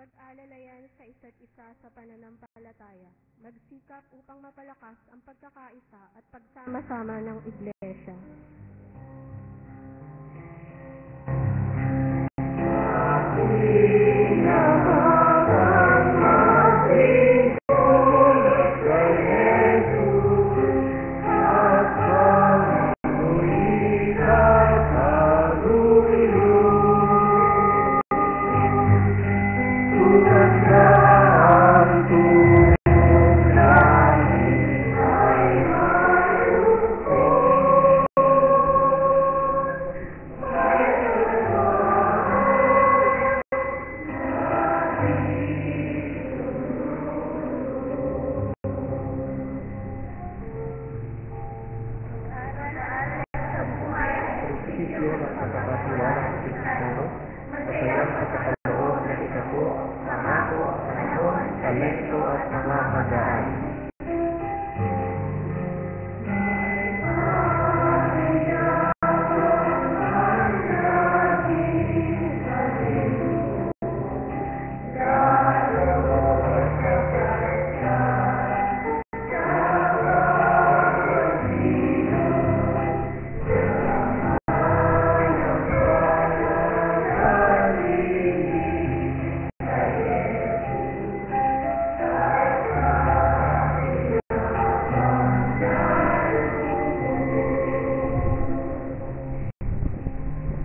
Mag-alalayan sa isa't isa sa pananampalataya. Magsikap upang mapalakas ang pagkakaisa at pagsama-sama ng Iglesia. talento at mga kagaan.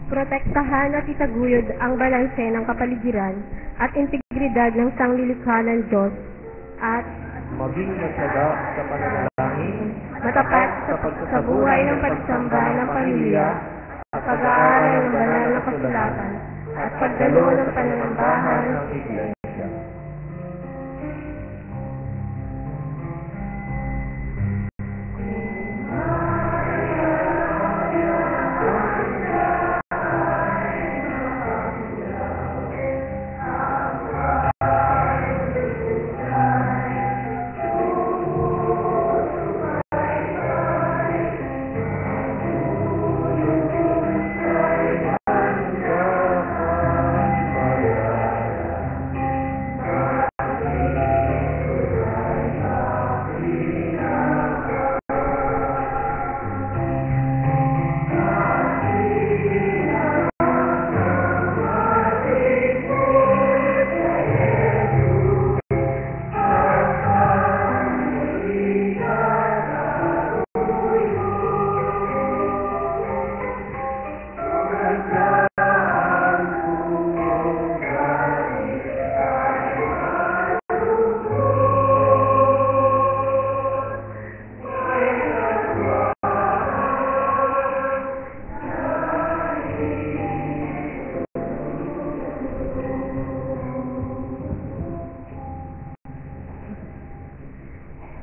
Protektahan at itaguyod ang balanse ng kapaligiran at integridad ng sanglilikha ng Diyos at Maging matyaga sa pananalangin, matapat sa buhay ng pagsamba ng pamilya at pag-aaral ng banal na kasulatan at pagdalo ng pananambahan ng Iglesia.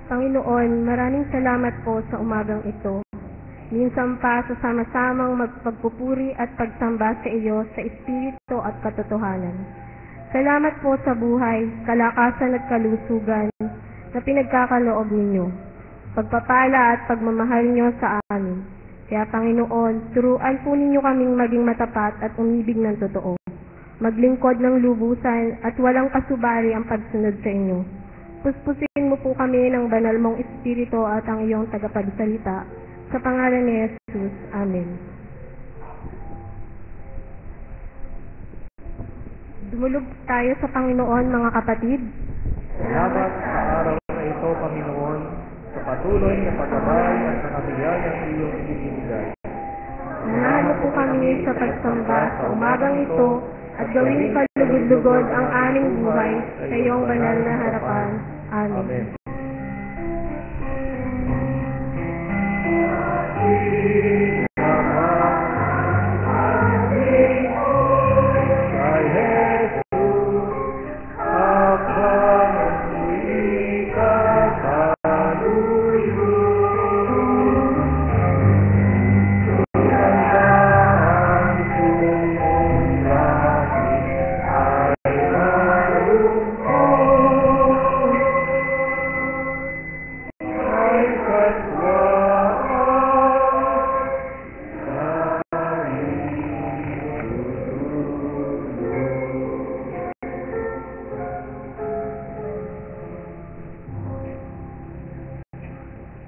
Panginoon, maraming salamat po sa umagang ito. Minsan pa sa sama-samang magpagpupuri at pagsamba sa iyo sa Espiritu at katotohanan. Salamat po sa buhay, kalakasan at kalusugan na pinagkakaloob ninyo. Pagpapala at pagmamahal niyo sa amin. Kaya Panginoon, turuan po ninyo kaming maging matapat at umibig ng totoo. Maglingkod ng lubusan at walang kasubali ang pagsunod sa inyo. Puspusin mo po kami ng banal mong Espiritu at ang iyong tagapagsalita. Sa pangalan ni Jesus. Amen. Dumulog tayo sa Panginoon, mga kapatid. Salamat sa araw na ito, Panginoon, sa patuloy na paggabay at sa kabiyayang iyong ibinigay. Nanalo po kami sa pagsamba sa umagang ito at gawing kalugod-lugod ang aming buhay sa iyong banal na harapan. Amen.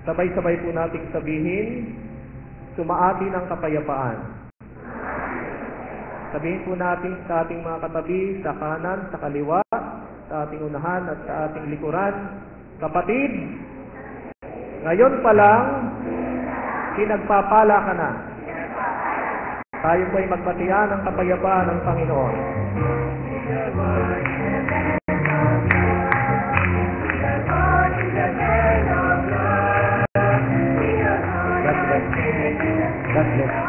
Sabay-sabay po nating sabihin, sumaatin ang kapayapaan. Sabihin po natin sa ating mga katabi, sa kanan, sa kaliwa, sa ating unahan at sa ating likuran, kapatid, ngayon pa lang, pinagpapala ka na. Tayo po ay magbatian ng kapayapaan ng Panginoon. God bless.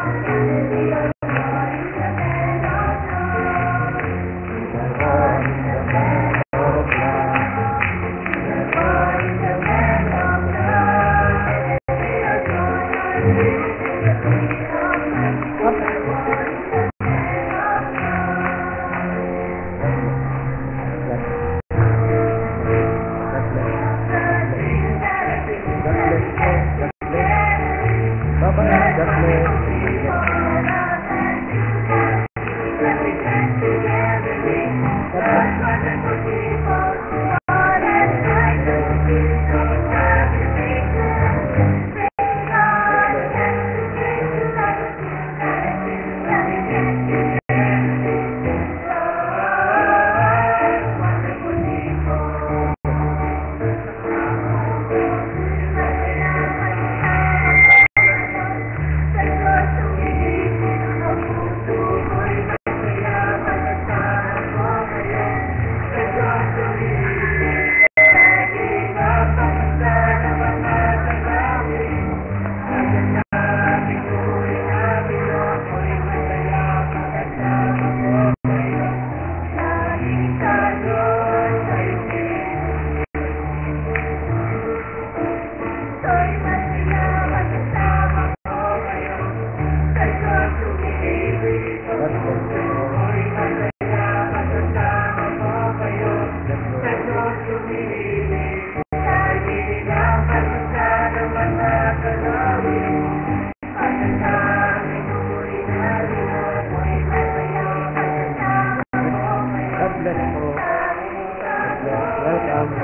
Welcome.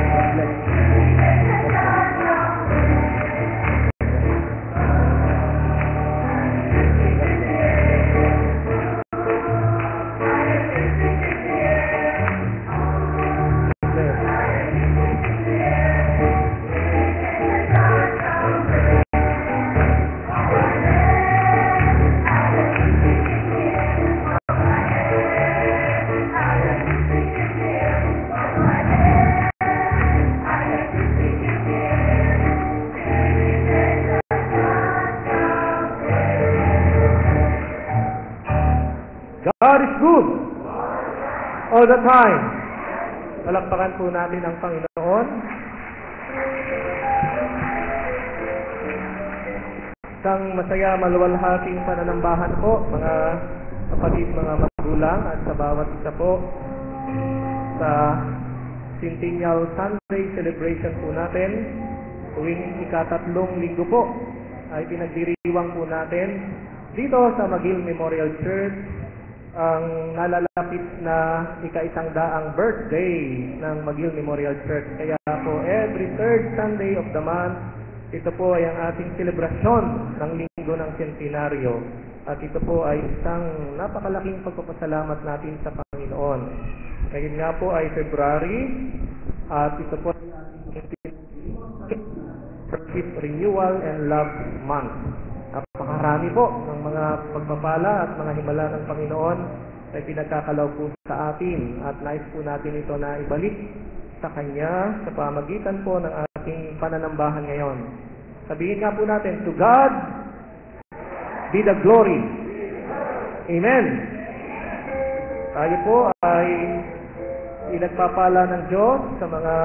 God bless. God is good all the time. Palakpakan po natin ang Panginoon. Isang masaya maluwalhating pananambahan po, mga kapatid, mga magulang, at sa bawat isa po sa Centennial Sunday celebration po natin. Tuwing ika-3 linggo po ay pinagdiriwang po natin dito sa McGill Memorial Church ang nalalapit na ika-100 birthday ng McGill Memorial Church. Kaya po every third Sunday of the month, ito po ay ang ating selebrasyon ng linggo ng centenaryo. At ito po ay isang napakalaking pagpapasalamat natin sa Panginoon. Ngayon nga po ay February, at ito po ay ating Church Renewal and Love Month. Napakarami po ng mga pagpapala at mga himala ng Panginoon ay pinagkakalaw po sa atin, at nais po natin ito na ibalik sa Kanya sa pamagitan po ng ating pananambahan ngayon. Sabihin nga po natin, to God be the glory. Amen. Tayo po ay pinagpapala ng Diyos sa mga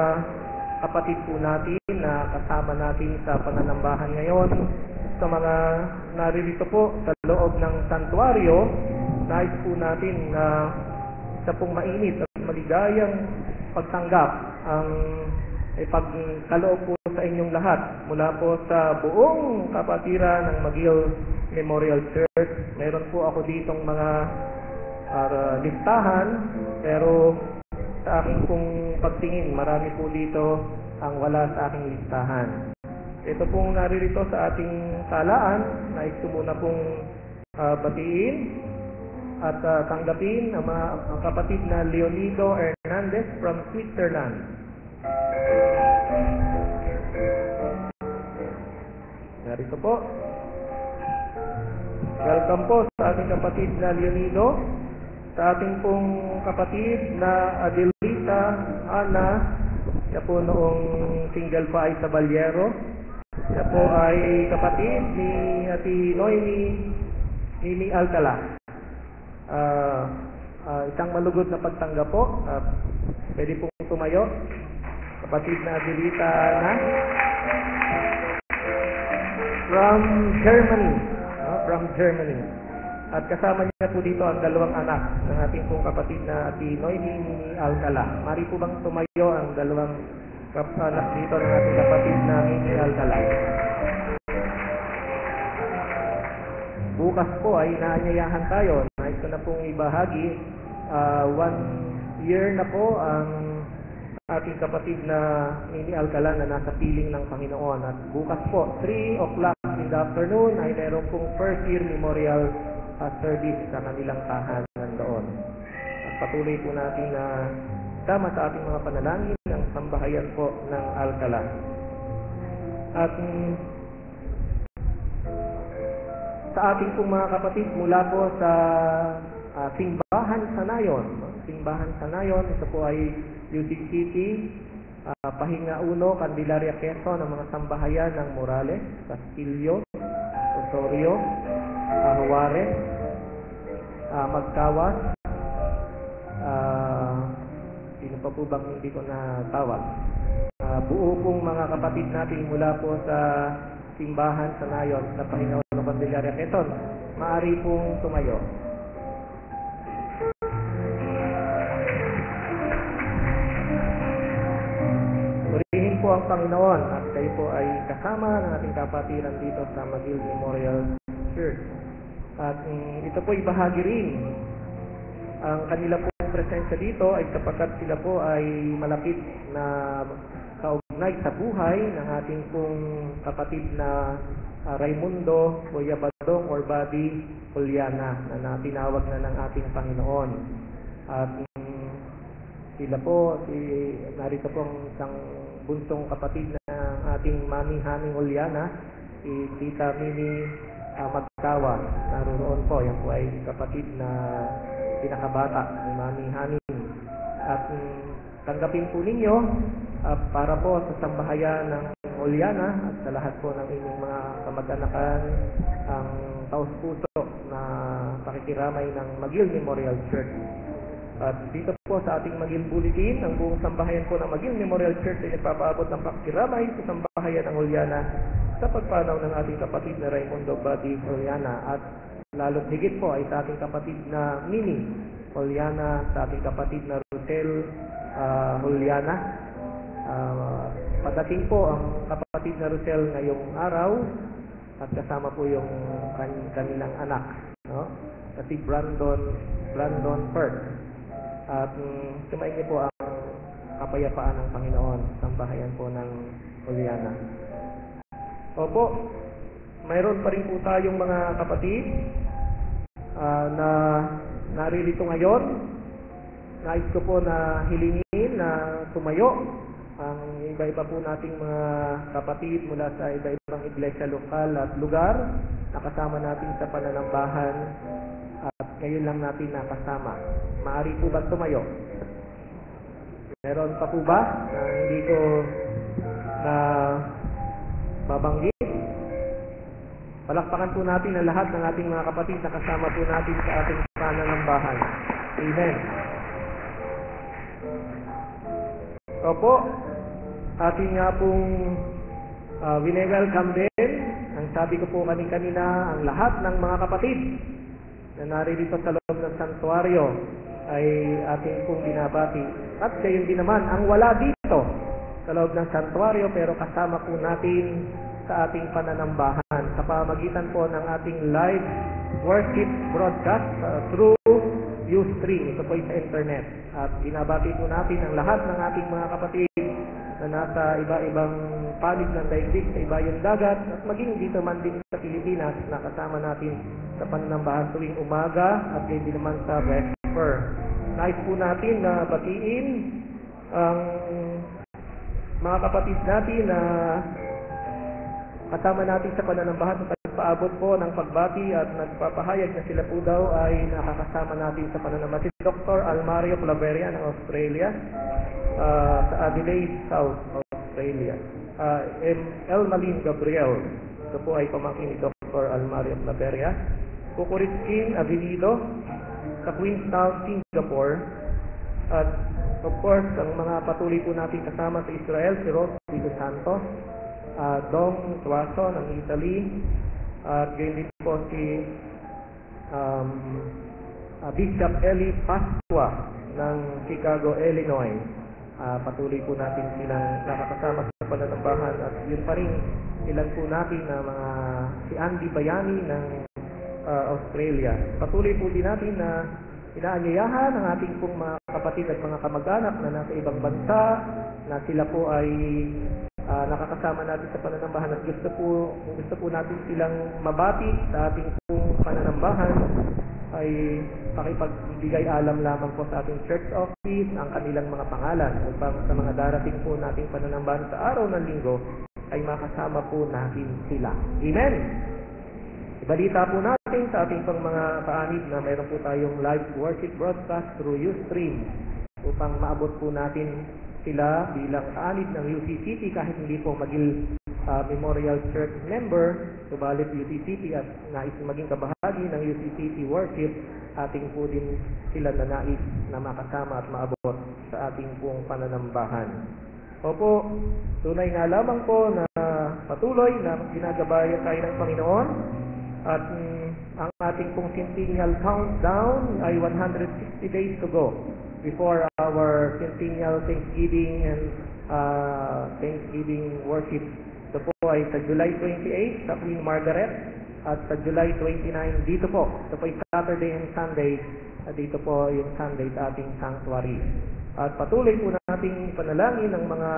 kapatid po natin na kasama natin sa pananambahan ngayon. Sa mga naririto po sa loob ng santuario, nais po natin na sa pong mainit at maligayang pagtanggap ang pagkaloob po sa inyong lahat mula po sa buong kapatiran ng McGill Memorial Church. Meron po ako ditong mga listahan, pero sa aking pong pagtingin, marami po dito ang wala sa aking listahan. Ito pong naririto sa ating talaan, nais ko muna pong batiin at tanggapin ang kapatid na Leonido Hernandez from Switzerland. Narito po. Welcome po sa ating kapatid na Leonido, sa ating pong kapatid na Adelita Ana. Siya po noong single pa ay sa Balyero. Siya po ay kapatid ni Ati Noemi Alcala. Isang malugod na pagtanggap po. Pwede pong tumayo. Kapatid na Adelita na from Germany. At kasama niya po dito ang 2 anak ng ating pong kapatid na Ati Noemi Alcala. Mari po bang tumayo ang 2 anak dito ng ating kapatid na Mimi Alcala. Bukas po ay inaanyayahan tayo. Nais ko na pong ibahagi. 1 year na po ang ating kapatid na Mimi Alcala na nasa piling ng Panginoon. At bukas po, 3 o'clock in the afternoon, ay meron pong first year memorial service sa kanilang tahanan doon. At patuloy po natin na sama sa ating mga panalangin ang sambahayan po ng Alcala. At sa ating pong mga kapatid mula po sa Simbahan Sanayon. Simbahan Sanayon, ito po ay Music City, Pahinga 1, Candelaria, Quezon, ang mga sambahayan ng Morales, Castillo, Osorio, Juarez, Magkawas, sino pa po bang hindi ko natawag? Buo pong mga kapatid natin mula po sa simbahan sa Nayon sa Panginoon ng Candelaria, Quezon, maaari pong tumayo. Purihin po ang Panginoon at kayo po ay kasama ng ating kapatiran dito sa McGill Memorial Church. At ito po ay bahagi rin. Ang kanila pong presensya dito ay sapagkat sila po ay malapit na kaugnay sa buhay ng ating pong kapatid na Raimundo Boyabadong or Buddy Juliana na tinawag na ng ating Panginoon. At sila po, narito pong isang bunsong kapatid ng ating Mami Haning Juliana, si Tita Mini Magkawa. Naroon po, yan po ay kapatid na pinakabata ni Mami Haning. At tanggapin po ninyo para po sa sambahayan ng Juliana at sa lahat po ng inyong mga kamag-anakan ang taos-puso na pakikiramay ng McGill Memorial Church. At dito po sa ating McGill Bulletin, ang buong sambahayan po ng McGill Memorial Church ay nagpapaabot ng pakikiramay sa sambahayan ng Juliana sa pagpanaw ng ating kapatid na Raimundo Buddy Juliana at lalo't higit po ay sa ating kapatid na Mini Juliana, sa ating kapatid na Rosel Juliana. Padating po ang kapatid na Rosel ngayong araw at kasama po yung kanilang anak, no? Si Brandon Perk. At sumayin niyo po ang kapayapaan ng Panginoon sa sambahayan po ng Juliana. Opo, mayroon pa rin po tayong mga kapatid na naririto ngayon. Nais ko po na hilingin na tumayo ang iba-iba po nating mga kapatid mula sa iba-ibang iglesia lokal at lugar na kasama natin sa pananambahan at ngayon lang natin nakasama. Maaari po ba tumayo? Meron pa po ba na hindi ko na babanggit? Palakpakan po natin ang lahat ng ating mga kapatid na kasama po natin sa ating pananambahan. Amen. Opo, ating nga pong wini-welcome din. Ang sabi ko po kanina, ang lahat ng mga kapatid na naririto sa loob ng santuario ay ating pong binabati. At gayon din naman, ang wala dito sa loob ng santuario pero kasama po natin sa ating pananambahan sa pamamagitan po ng ating live worship broadcast through Ustream. Ito po ay sa internet. At binabati po natin ang lahat ng ating mga kapatid na nasa iba-ibang panig ng daigdig sa ibayong dagat at maging dito man din sa Pilipinas na kasama natin sa pananambahan tuwing umaga at gayon din naman sa vesper. Nais po natin na batiin ang mga kapatid natin na kasama natin sa pananambahan at nagpaabot po ng pagbati at nagpapahayag na sila po daw ay nakakasama natin sa pananambahan. Si Dr. Almario Claveria ng Australia, sa Adelaide, South Australia. Elmalin Gabriel, ito po ay pamangkin ni Dr. Almario Claveria. Kukuriskin Avenido sa Queenstown, Singapore. At of course, ang mga patuloy po natin kasama sa Israel, si Rose Vito Santos, Dong Tuaso ng Italy, at gayon din po si Bishop Eli Pasqua ng Chicago, Illinois. Patuloy po natin silang nakakasama sa pananambahan at yun pa rin ilan po natin na mga si Andy Bayani ng Australia. Patuloy po din natin na inaanyayahan ang ating pong mga kapatid at mga kamag-anak na nasa ibang bansa na sila po ay nakakasama natin sa pananambahan at gusto po natin silang mabati sa ating pong pananambahan ay pakipagbigay alam lamang po sa ating church office ang kanilang mga pangalan upang sa mga darating po nating pananambahan sa araw ng linggo ay makasama po natin sila. Amen! Ibalita po natin sa ating pang mga kaanib na mayroon po tayong live worship broadcast through Ustream upang maabot po natin sila bilang kaanib ng UC City kahit hindi po McGill Memorial Church member, subalit UCCP at nais maging kabahagi ng UCCP worship, ating po din sila na nais na makasama at maabot sa ating pong pananambahan. Opo, tunay nga lamang po na patuloy na ginagabayan tayo ng Panginoon at ang ating pong centennial countdown ay 160 days to go before our centennial Thanksgiving and Thanksgiving worship. Ito po ay sa July 28 sa Queen Margaret at sa July 29 dito po. Ito po ay Saturday and Sunday at dito po yung Sunday sa ating sanctuary. At patuloy po nating panalangin ang mga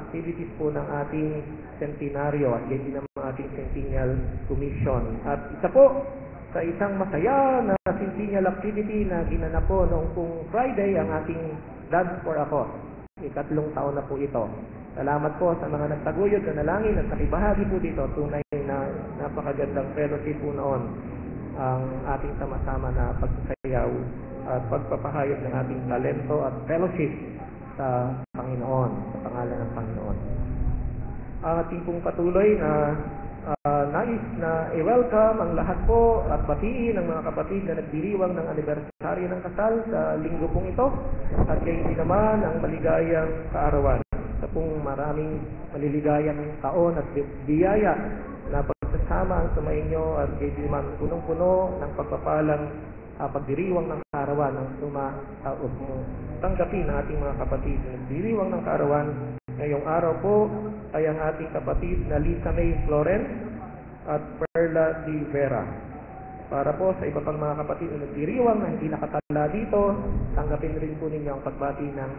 activities po ng ating centenaryo at yan din ang ating centennial commission. At isa po sa isang masaya na centennial activity na ginanap po noong pong Friday ang ating Dance for a Cause. 3 taon na po ito. Salamat po sa mga nagtaguyod na nalangin at nakibahagi po dito. Tunay na napakagandang fellowship po noon ang ating sama-sama na pagsasayaw at pagpapahayag ng ating talento at fellowship sa Panginoon, sa pangalan ng Panginoon. Ang ating pong patuloy na nais na i-welcome ang lahat po at batiin ang mga kapatid na nagdiriwang ng anibersaryo ng kasal sa linggo pong ito at kayo din naman ang maligayang kaarawan. Sa pong maraming maliligayang taon at biyaya na pagsasama ang sumainyo at kayo din naman punong-puno ng pagpapalang pagdiriwang ng kaarawan ng tanggapin ng ating mga kapatid na nagdiriwang ng kaarawan. Ngayong araw po ay ang ating kapatid na Lisa May Florence at Perla Di Vera. Para po sa iba pang mga kapatid na nagdiriwang na hindi nakatala dito, tanggapin rin po ninyo ang pagbati ng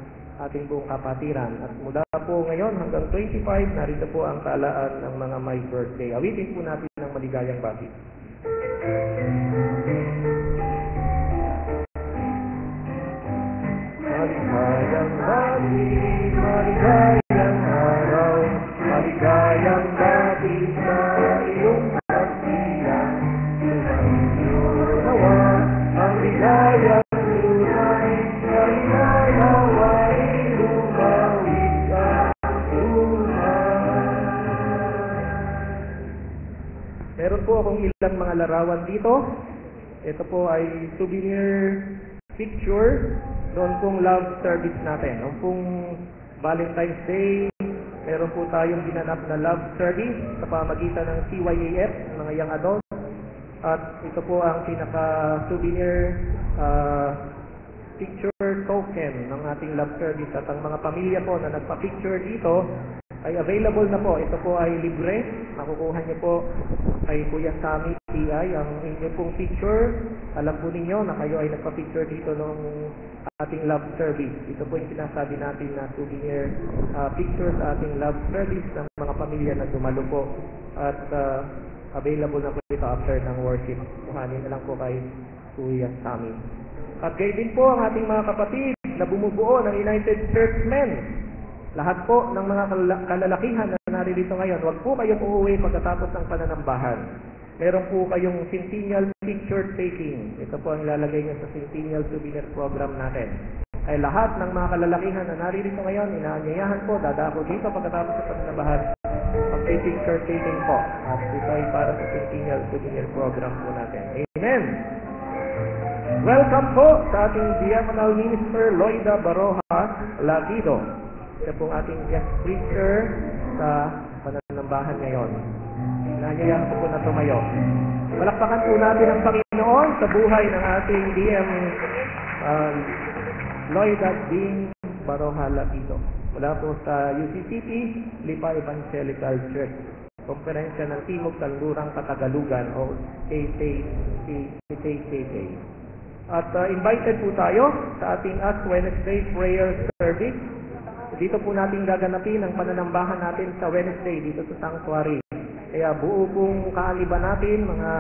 ating buong kapatiran. At mula po ngayon hanggang 25, narito po ang talaan ng mga my birthday. Awitin po natin ng maligayang bati. Maligayang bati, maligayang araw, maligayang bati sa iyong pagsilang. Sumainyo nawa, ang ligayang tunay, maligayaway lumawit sa buhay. Meron po akong ilang mga larawan dito. Ito po ay souvenir picture noon pong love service natin. Noong pong Valentine's Day, meron po tayong ginanap na love service sa pamagitan ng CYAF, mga young adults. At ito po ang pinaka-souvenir picture token ng ating love service. At ang mga pamilya po na nagpa-picture dito ay available na po. Ito po ay libre. Makukuha niyo po kay Kuya Sammy TI ang inyo pong picture. Alam po ninyo na kayo ay nagpa-picture dito nung ating love service. Ito po yung sinasabi natin na souvenir picture sa ating love service ng mga pamilya na dumalo po. At available na po ito after ng worship. Kuhanin na lang po kay Kuya Sammy. At gayon din po ang ating mga kapatid na bumubuo ng United Churchmen. Lahat po ng mga kalalakihan na naririto ngayon, huwag po kayong uuwi pagkatapos ng pananambahan. Meron po kayong centennial picture taking. Ito po ang ilalagay niyo sa centennial souvenir program natin. Ay lahat ng mga kalalakihan na naririto ngayon, inaanyayahan po, dadako dito pagkatapos ng pananambahan. Pag-picture taking po. At ito ay para sa centennial souvenir program po natin. Amen! Welcome po sa ating Diaconal Minister Loida Baroja Lagido. Ito pong ating guest preacher sa pananambahan ngayon. Nangyayang po na tumayo. Palakpakan po natin ang Panginoon sa buhay ng ating DM Loida Ding Baroja Lagido. Mula po sa UCCP, Lipa Evangelical Church. Komperensya ng Timog Talurang Katagalugan o KKK. At invited po tayo sa ating Ash Wednesday prayer service. Dito po natin gaganapin ang pananambahan natin sa Wednesday dito sa Sanctuary. Kaya buo pong kaaliban natin, mga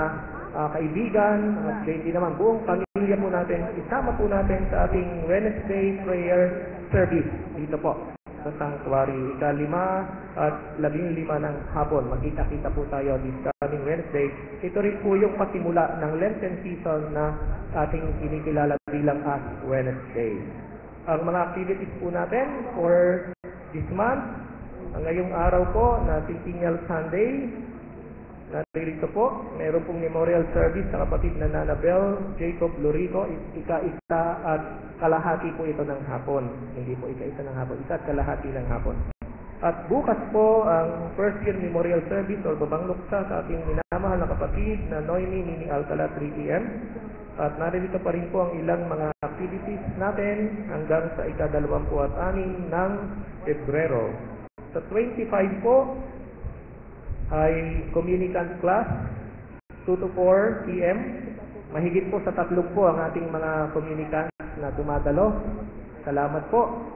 kaibigan, at hindi naman buong pamilya po natin, isama po natin sa ating Wednesday prayer service dito po sa Sanctuary. 5 at 15 ng hapon. Magkita-kita po tayo this coming Wednesday. Ito rin po yung pasimula ng Lenten season na ating kinikilala bilang Ash Wednesday. Ang mga activities po natin for this month, Ang ngayong araw po na Centennial Sunday, naririto po, meron pong memorial service sa kapatid na Nanabel Jacob Lorico, ika-isa at kalahati po ito ng hapon. Hindi po ika-isa ng hapon, isa at kalahati ng hapon. At bukas po ang first year memorial service o babang luksa sa ating minamahal na kapatid na Noemi Nini Alcala 3 p.m. At naririto pa rin po ang ilang mga activities natin hanggang sa ika-26 ng Pebrero. Sa 25 po ay communicant class 2 to 4 p.m. Mahigit po sa 3 po ang ating mga communicants na dumadalo. Salamat po.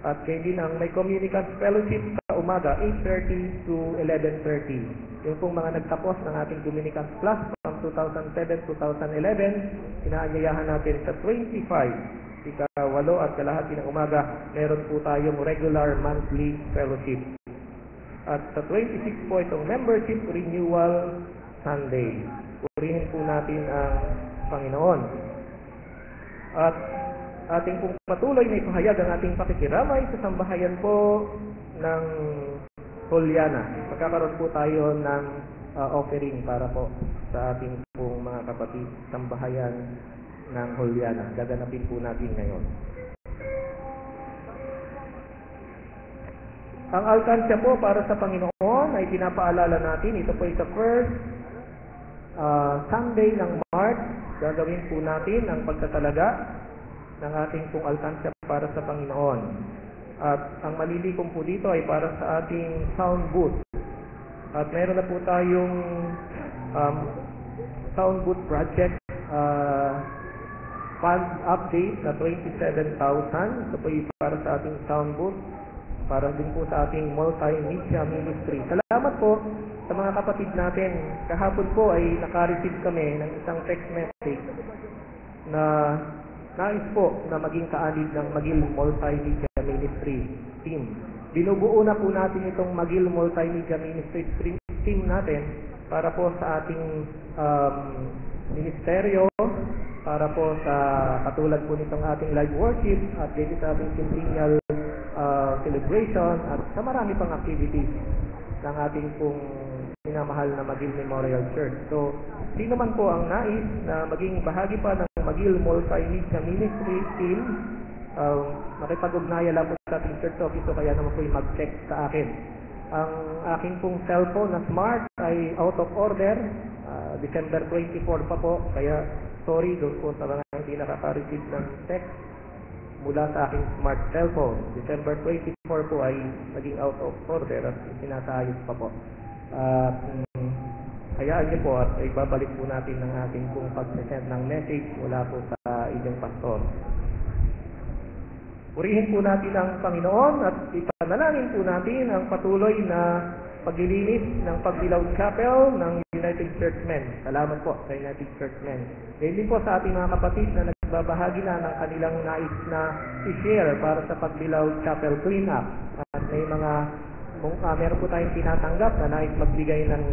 At kayo din ang may communicant fellowship sa umaga 8:30 to 11:30. Yung pong mga nagtapos ng ating communicant class from 2007-2011, inaanyayahan natin sa 25, ika-8 at kalahati ng umaga, meron po tayong regular monthly fellowship. At sa 26 po itong membership renewal Sunday. Purihin po natin ang Panginoon. At ating pong patuloy na ipahayag ang ating pakikiramay sa sambahayan po ng Juliana. Magkakaroon po tayo ng offering para po sa ating pong mga kapatid sambahayan ng Juliana. Gaganapin po natin ngayon. Ang alkansya po para sa Panginoon ay pinapaalala natin. Ito po ay sa first Sunday ng March. Gagawin po natin ang pagtatalaga ng ating pong alkansya para sa Panginoon. At ang malilikom po dito ay para sa ating sound booth. At meron na po tayong sound booth project fund update na 27,000. Ito po ay para sa ating sound booth, para din po sa ating multimedia ministry. Salamat po sa mga kapatid natin. Kahapon po ay naka-receive kami ng isang text message na nais po na maging kaalid ng Magil Multimedia Ministry team. Binubuo na po natin itong Magil Multimedia Ministry team natin para po sa ating ministeryo, para po sa katulad po nitong ating live worship at dito sa ating centennial celebration at sa marami pang activities ng ating pong minamahal na Magil Memorial Church. So, sino man po ang nais na maging bahagi pa ng Magil Multimedia Ministry team, makipag-ugnayan lang po sa ating church office o kaya naman po mag-text sa akin. Ang aking pong cellphone na smart ay out of order, December 24 pa po, kaya sorry doon po sa mga hindi nakaka-receive ng text mula sa aking smart cellphone. December 24 po ay naging out of order at sinasayos pa po. Hayaan niyo po at ibabalik po natin ng ating pong pag-send ng message mula po sa inyong pastor. Purihin po natin ang Panginoon at ipanalangin po natin ang patuloy na paglilinis ng Pagdilaw Chapel ng United Churchmen. Salamat po sa United Churchmen. Ngayon din po sa ating mga kapatid na nagbabahagi na ng kanilang nais na i-share para sa Pagdilaw Chapel cleanup. At may mga meron po tayong tinatanggap na nais magbigay ng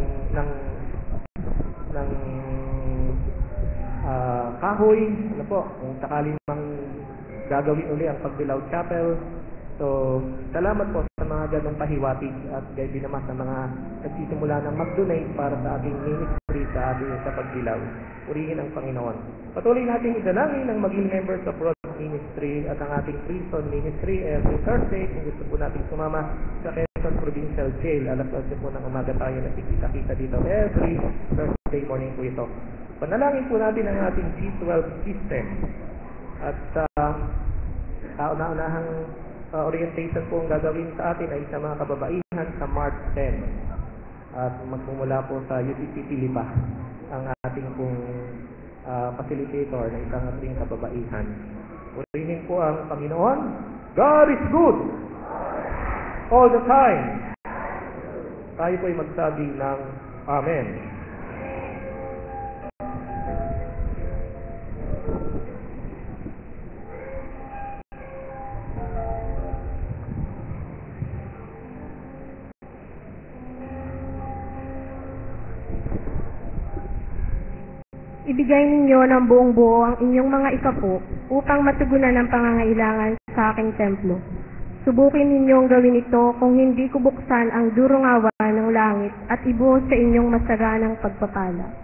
kahoy, ano po, kung sakaling mang gagawin uli ang Pagdilaw Chapel. So, salamat po sa mga ganong pahiwatig at gayon din naman sa mga nagsisimula ng mag-donate para sa ating ministry sa Pagdilaw. Purihin ang Panginoon. Patuloy natin idalangin ang maging members of Rod Ministry at ang ating prison ministry every Thursday. Kung gusto po natin sumama sa Quezon Provincial Jail, alas 11 po ng umaga tayo nakikita-kita dito every Thursday morning po ito. Panalangin po natin ang ating G12 system at kauna-unahang orientation po ang gagawin sa atin ay sa mga kababaihan sa March 10 at magmumula po sa UTC Pilipa ang ating pong facilitator na isang ating kababaihan. Purihin po ang Panginoon. God is good all the time. Tayo po ay magsabi ng Amen. Ibigay ninyo ng buong buo ang inyong mga ikapo upang matugunan ang pangangailangan sa aking templo. Subukin ninyong gawin ito kung hindi ko buksan ang durungawan ng langit at ibuhos sa inyong masaganang pagpapala.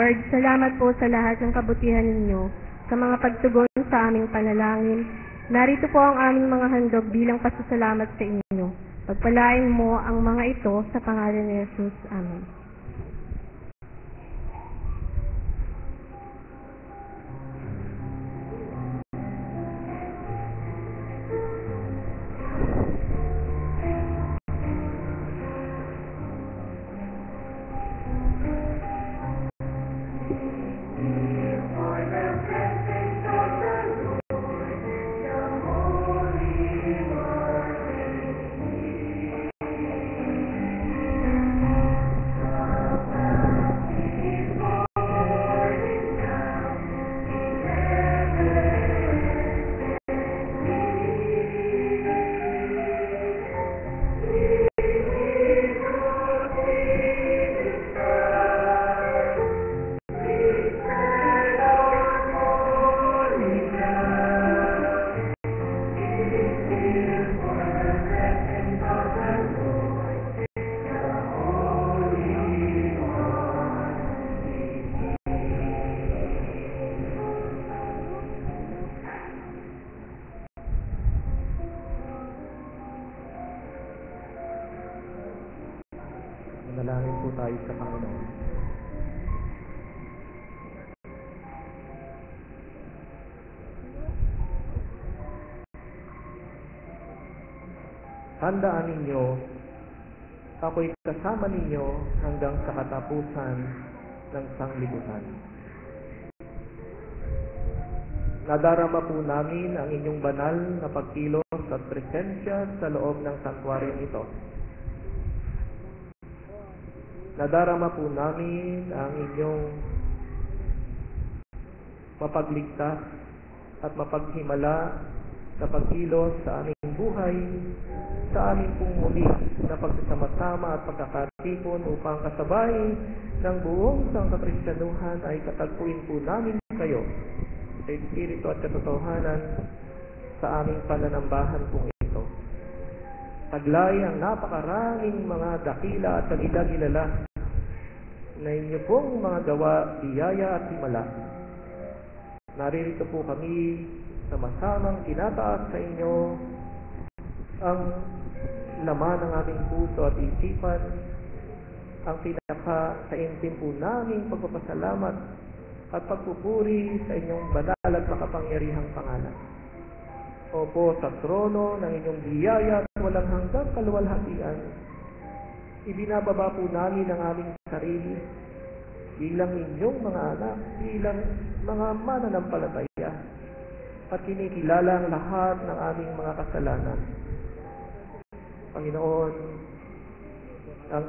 Lord, salamat po sa lahat ng kabutihan ninyo, sa mga pagtugon sa aming panalangin. Narito po ang aming mga handog bilang pasasalamat sa inyo. Pagpalain mo ang mga ito sa pangalan ni Jesus. Amen. tayo sa Panginoon. Tandaan ninyo, ako'y kasama ninyo hanggang sa katapusan ng sanglibutan. Nadarama po namin ang inyong banal na pagkilos at presensya sa loob ng santuaryong ito. Nadarama po namin ang inyong mapagligtas at mapaghimala na pagkilos sa aming buhay, sa aming pong muli na pagsasama-sama at pagkakatipon upang kasabay ng buong sangkakristyanuhan ay katagpuin po namin kayo sa Espiritu at katotohanan sa aming pananambahan pong ito. Taglay ang napakaraming mga dakila at kagila-gilala na inyo pong mga gawa, biyaya at himala. Naririto po kami sama-samang tinataas sa inyo ang laman ng aming puso at isipan, ang pinaka-taimtim po naming pagpapasalamat at pagpupuri sa inyong banal at makapangyarihang pangalan. Opo, sa trono ng inyong biyaya at walang hanggang kaluwalhatian, ibinababa po namin ang aming sarili bilang inyong mga anak, bilang mga mananampalataya, at kinikilala ang lahat ng aming mga kasalanan. Panginoon, ang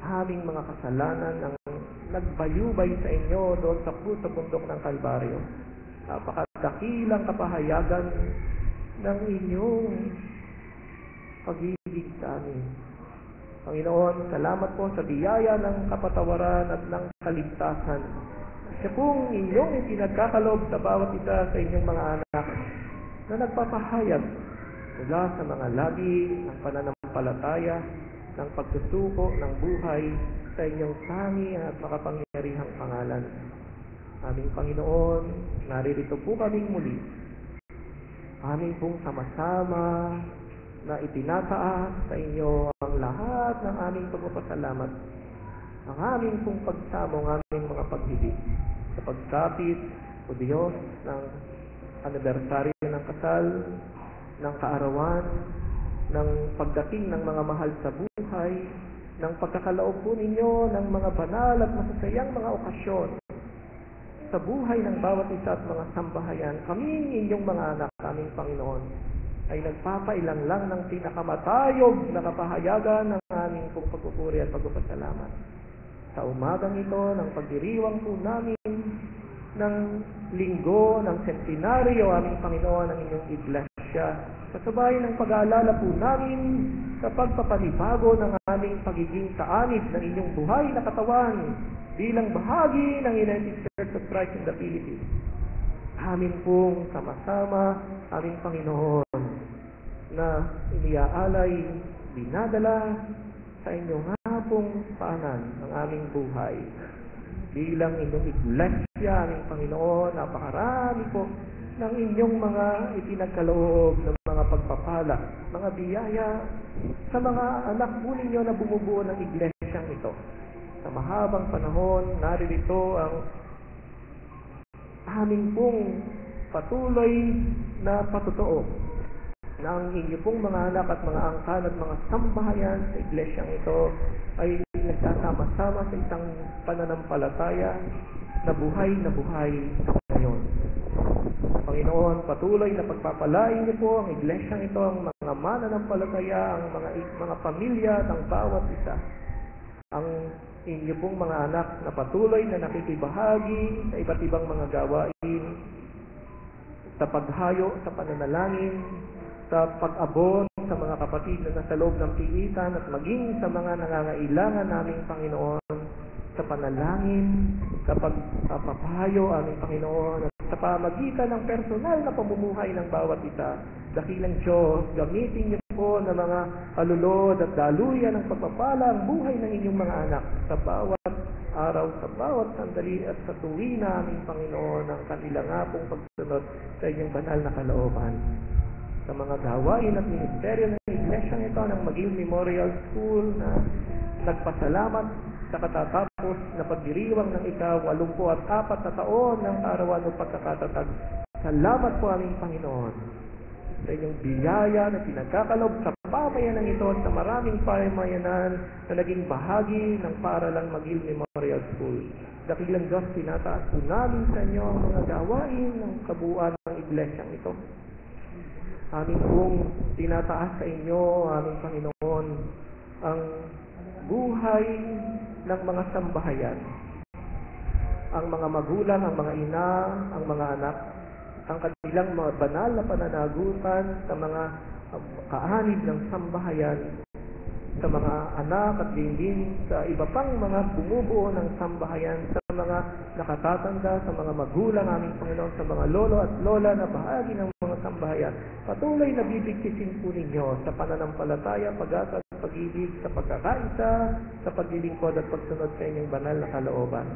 aming mga kasalanan ang nagbayubay sa inyo doon sa bundok ng Kalbaryo. Napakadakilang kapahayagan ng inyong pag-ibig sa amin. Panginoon, salamat po sa biyaya ng kapatawaran at ng kaligtasan. Siya pong inyong ipinagkakalob sa bawat isa sa inyong mga anak na nagpapahayag mula sa mga labi ng pananampalataya, ng pagsusuko ng buhay sa inyong tangi at makapangyarihang pangalan. Aming Panginoon, naririto po kaming muli. Aming pong sama-sama na itinataas sa inyo ang lahat ng aming pagpapasalamat, ang aming pong pagsamo, ang aming mga paghibig sa pagsapit o Diyos ng anibersaryo ng kasal, ng kaarawan, ng pagdating ng mga mahal sa buhay, ng pagkakaloob po ninyo ng mga banal at masasayang mga okasyon sa buhay ng bawat isa at mga sambahayan. Kaming inyong mga anak, aming Panginoon, ay nagpapailang lang ng pinakamatayog na kapahayagan ng aming pong pagpupuri at pagpapasalamat. Sa umagang ito, ng pagdiriwang po namin ng linggo, ng centenaryo, aming Panginoon, ang inyong iglesia, kasabay ng pag-aalala po namin sa pagpapanibago ng aming pagiging kaanib ng inyong buhay na katawan bilang bahagi ng United Church of Christ in the Philippines. Amin pong sama-sama, aming Panginoon, na iniaalay, dinadala sa inyong hapong paanan ng aming buhay. Bilang inyong iglesia, aming Panginoon, napakarami po ng inyong mga ipinagkaloob ng mga pagpapala, mga biyaya sa mga anak po ninyo na bumubuo ng iglesyang ito. Sa mahabang panahon, naririto ang aming pong patuloy na patotoo na ang inyo pong mga anak at mga angkan at mga sambahayan sa iglesyang ito ay nagsasama-sama sa isang pananampalataya na buhay ngayon. Panginoon, patuloy na pagpapalain niyo po ang iglesyang ito, ang mga mananampalataya, ang mga pamilya at ang bawat isa. Ang inyo pong mga anak na patuloy na nakikibahagi sa iba't ibang mga gawain, sa paghayo, sa pananalangin, sa pag-abot sa mga kapatid na nasa loob ng piitan at maging sa mga nangangailangan naming Panginoon, sa panalangin, sa pagpapayo aming Panginoon, at sa pamagitan ng personal na pamumuhay ng bawat isa. Dakilang Diyos, gamitin niyo po ng mga kalulod at daluyan ng pagpapala ang buhay ng inyong mga anak sa bawat araw, sa bawat sandali at sa tuwi na aming Panginoon ang kanila nga pong pagsunod sa inyong banal na kalooban. Sa mga gawain at ministeryo ng iglesyang ito ng maging memorial school na nagpasalamat sa katatapos na pagdiriwang ng ika-84 na taon ng kaarawan o pagkakatatag. Salamat po aming Panginoon sa inyong biyaya na pinagkakalob sa pamayanan ito at sa maraming pamayanan na naging bahagi ng Paaralang Magil Memorial School. Dakilang Diyos, tinataas po namin sa inyo ang mga gawain ng kabuuan ng iglesyang ito. Amin pong tinataas sa inyo, aming Panginoon, ang buhay ng mga sambahayan, ang mga magulang, ang mga ina, ang mga anak, ang kanilang mga banal na pananagutan sa mga kaanib ng sambahayan, sa mga anak at din sa iba pang mga bumubuo ng sambahayan, sa mga nakatatanda, sa mga magulang, aming Panginoon, sa mga lolo at lola na bahagi ng mga sambahayan. Patuloy na bibigtisin po ninyo sa pananampalataya, pag-asa at pag-ibig, sa pagkakaisa, sa paglilingkod at pagsunod sa inyong banal na kalooban.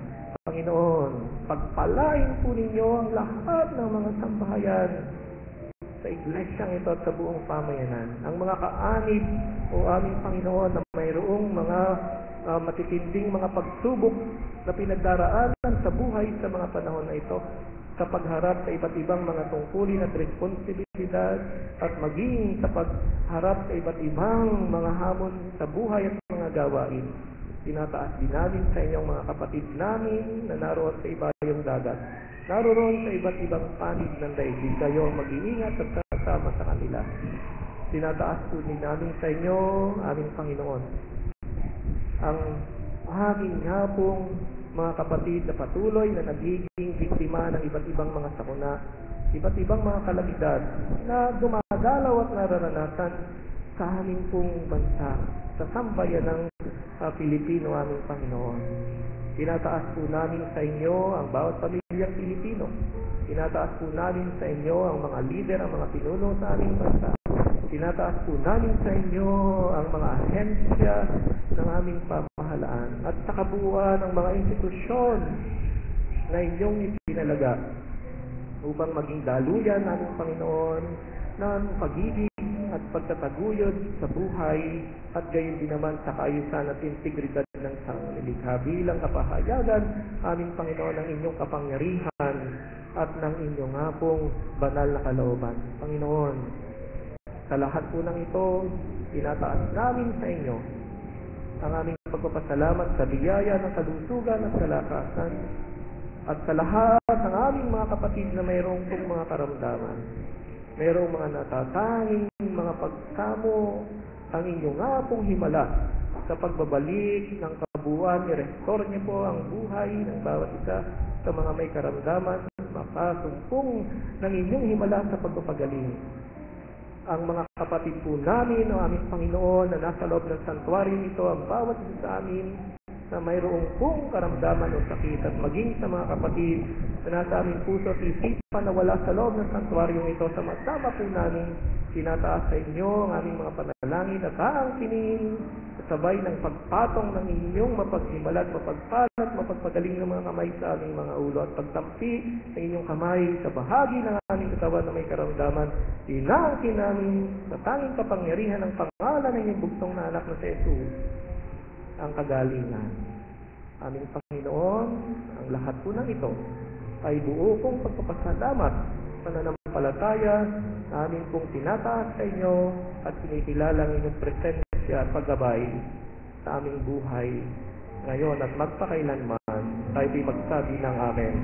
Panginoon, pagpalain po ninyo ang lahat ng mga sambahayan sa iglesyang ito at sa buong pamayanan. Ang mga kaanib o aming Panginoon na mayroong mga matitinding mga pagsubok na pinagdaraanan sa buhay sa mga panahon na ito, sa pagharap sa iba't ibang mga tungkulin at responsibilidad at maging sa pagharap sa iba't ibang mga hamon sa buhay at mga gawain. Tinataas din namin sa inyong mga kapatid namin na naroon sa ibayong dagat, naroon sa iba't ibang panig ng daigdig. Kayo ang mag-iingat at kasama sa kanila. Tinataas po din namin sa inyo, aming Panginoon, ang aming nga pong mga kapatid na patuloy na nagiging biktima ng iba't ibang mga sakuna, iba't ibang mga kalamidad na gumagalaw at nararanasan sa amin pong bansa, sa sambayan ng Pilipino, aming Panginoon. Tinataas po namin sa inyo ang bawat pamilyang Pilipino. Tinataas po namin sa inyo ang mga lider, ang mga pinuno sa aming bansa. Tinataas po namin sa inyo ang mga ahensya ng aming pamahalaan at sa kabuuan ng mga institusyon na inyong ipinalaga upang maging daluyan aming Panginoon ng pag-ibig at pagtataguyod sa buhay at gayon din naman sa kaayusan at integridad ng sanglilikha bilang kapahayagan, aming Panginoon, ng inyong kapangyarihan at ng inyong nga pong banal na kalooban. Panginoon, sa lahat po ng ito, tinataas namin sa inyo ang aming pagpapasalamat sa biyaya ng kalusugan at kalakasan at sa lahat ng aming mga kapatid na mayroong pong mga karamdaman. Mayroong mga natatanging mga pagsamo, ang inyong nga pong himala sa pagbabalik ng kabuuan. I-restore niyo po ang buhay ng bawat isa sa mga may karamdaman, makasumpong ng inyong himala sa pagpapagaling. Ang mga kapatid po namin, o aming Panginoon, na nasa loob ng santuario nito, ang bawat isa sa amin na mayroong pong karamdaman o sakit, at maging sa mga kapatid na nasa aming puso at isipan na wala sa loob ng santuario ito, sama-sama po namin tinataas sa inyo ang aming mga panalangin at aangkinin sabay ng pagpatong ng inyong mapaghimalat, mapagpalat, mapagpagaling ng mga kamay sa aming mga ulo at pagtampi ng inyong kamay sa bahagi ng aming katawan na may karamdaman. Inaangkin namin sa tanging kapangyarihan ng pangalan ng inyong bugtong na anak na si Jesus ang kagalingan. Aming Panginoon, ang lahat po ng ito ay buo kong pagpapasalamat, pananampalataya na amin pong tinataas sa inyo at kinikilala ang inyong presensya at paggabay sa aming buhay ngayon at magpakailanman. Tayo di magsabi ng Amen.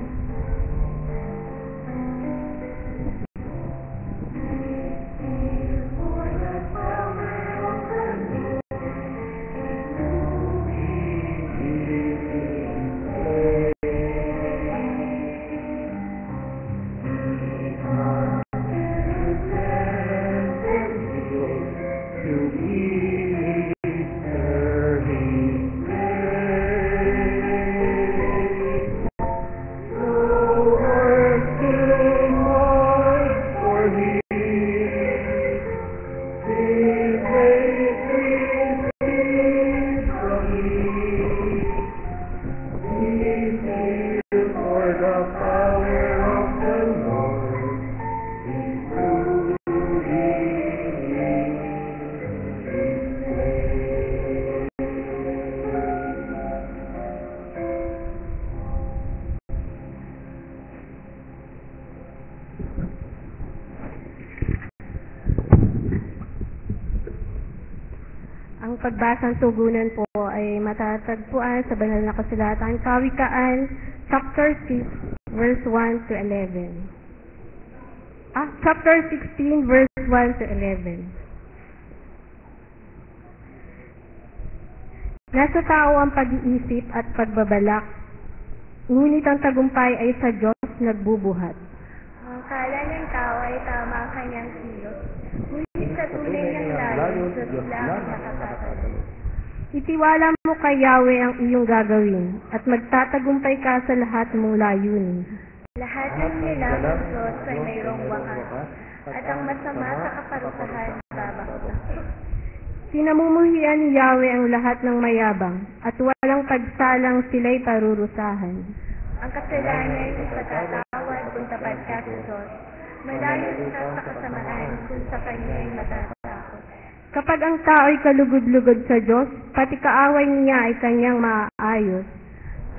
pagbasang tugunan po ay matatagpuan sa Banal na Kasulatan, Kawikaan, chapter 6, verse 1 to 11. Chapter 16, verse 1 to 11. Nasa tao ang pag-iisip at pagbabalak, ngunit ang tagumpay ay sa Diyos nagbubuhat. Ang kala ng tao ay tama ang kanyang kilos, ngunit sa tunay niyang layo, Diyos lang ang nakatatalo. Itiwala mo kay Yahweh ang iyong gagawin, at magtatagumpay ka sa lahat mong layunin. Lahat ng nilang ng Diyos ay mayroong wakas, at ang masama sa kaparusahan babakla. Sinamumuhian ni Yahweh ang lahat ng mayabang, at walang pagsalang sila'y parurusahan. Ang kasalanan ay patatawad kung tapat ka sa Diyos. Malayo siya sa kasamaan kung sa kanya ay matatakot. Kapag ang tao'y kalugod-lugod sa Diyos, pati kaaway niya ay kanyang maaayos.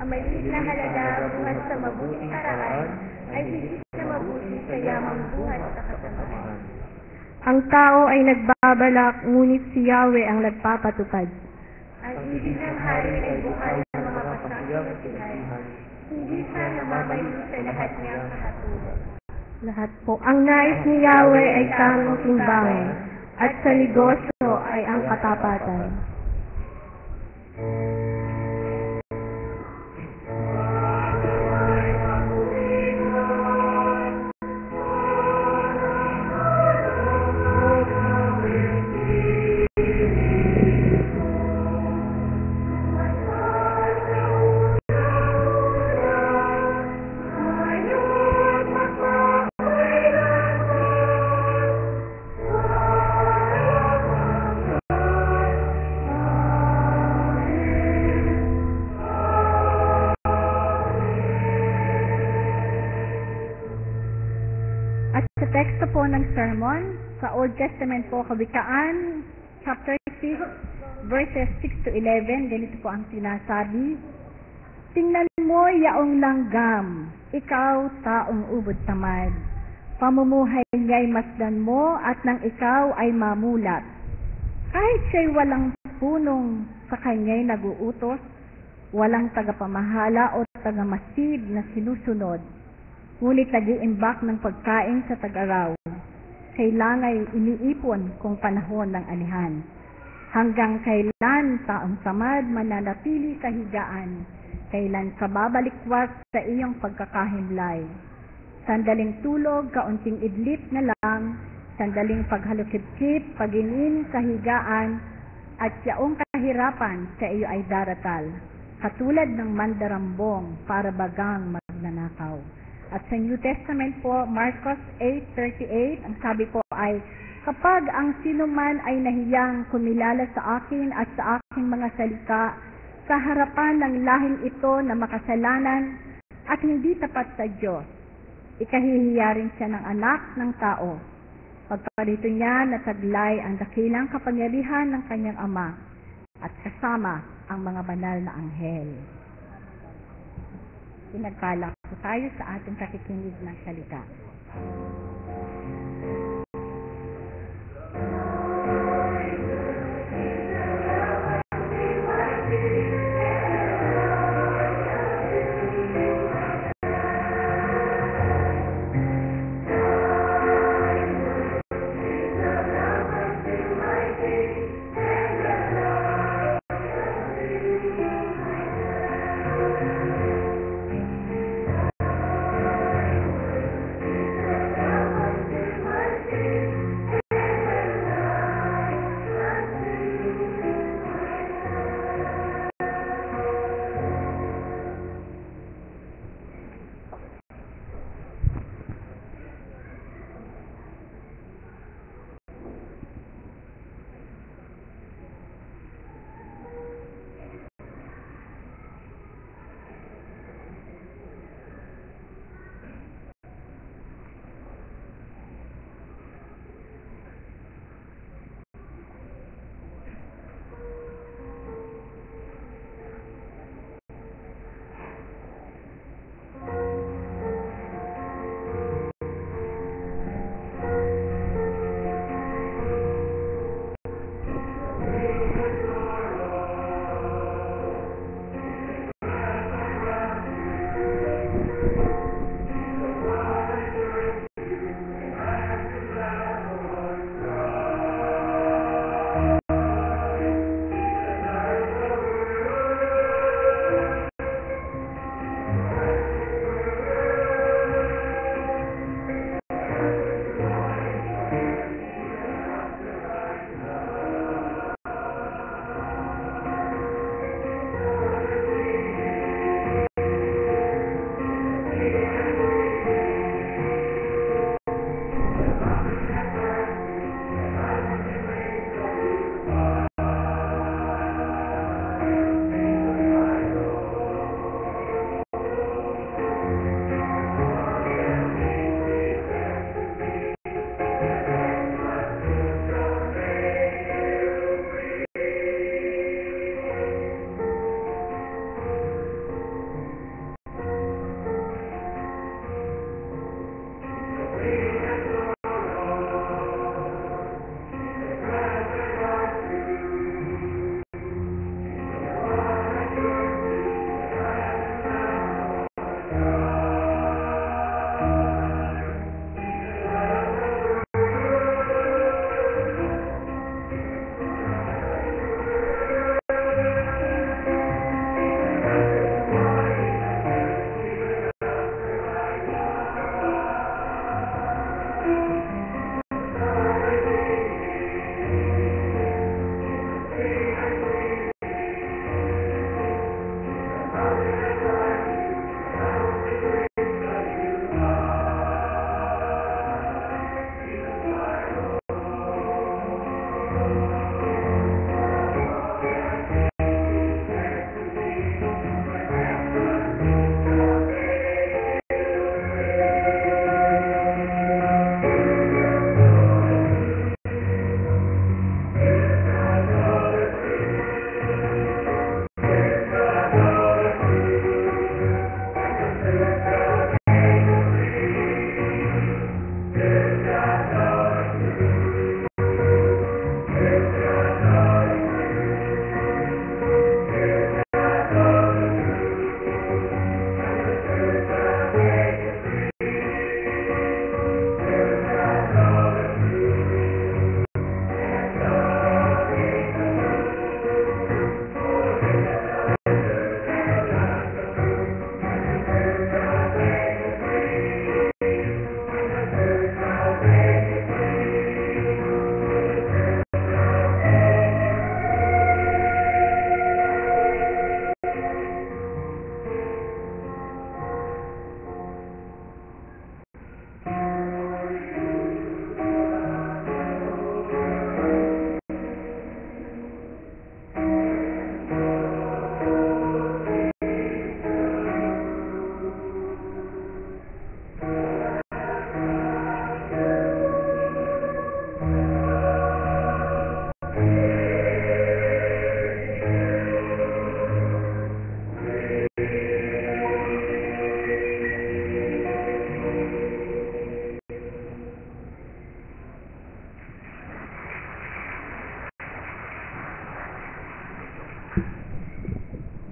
Ang maliit na halaga buhat sa mabuting paraan ay higit na mabuti sa yamang buhat sa kasamaan. Ang tao ay nagbabalak, ngunit si Yahweh ang nagpapatupad. Ang ibig ng hari ay bukal ng mga pasangkasihan. Hindi siya namamayin sa lahat niyang kahatulan. Lahat po. Ang nais ni Yahweh ay tamang timbangan, at sa negosyo ay ang katapatan. Teksto po ng sermon sa Old Testament po, Kawikaan, chapter 6, verses 6 to 11, ganito po ang sinasabi. Tingnan mo yaong langgam, ikaw taong ubod tamad. Pamumuhay niya'y masdan mo at nang ikaw ay mamulat. Kahit siya'y walang punong sa kanya'y naguutos, walang tagapamahala o tagamasib na sinusunod. Ngunit nag-iimbak ng pagkain sa tag-araw. Kailangan iniipon kung panahon ng anihan. Hanggang kailan taong samad mananatili sa higaan, kailan ka babalikwat sa iyong pagkakahimlay. Sandaling tulog, kaunting idlip na lang, sandaling paghalukip-kip, paginin sa higaan, at yaong kahirapan sa iyo ay daratal, katulad ng mandarambong para bagang magnanakaw. At sa New Testament po, Marcos 8:38, ang sabi po ay, kapag ang sinuman ay nahiyang kumilala sa akin at sa aking mga salita, sa harapan ng lahing ito na makasalanan at hindi tapat sa Diyos, ikahihiya rin siya ng anak ng tao. Pagparito niya na taglay ang dakilang kapangyarihan ng kanyang ama at kasama ang mga banal na anghel. Pinagpala po tayo sa ating pakikinig ng salita.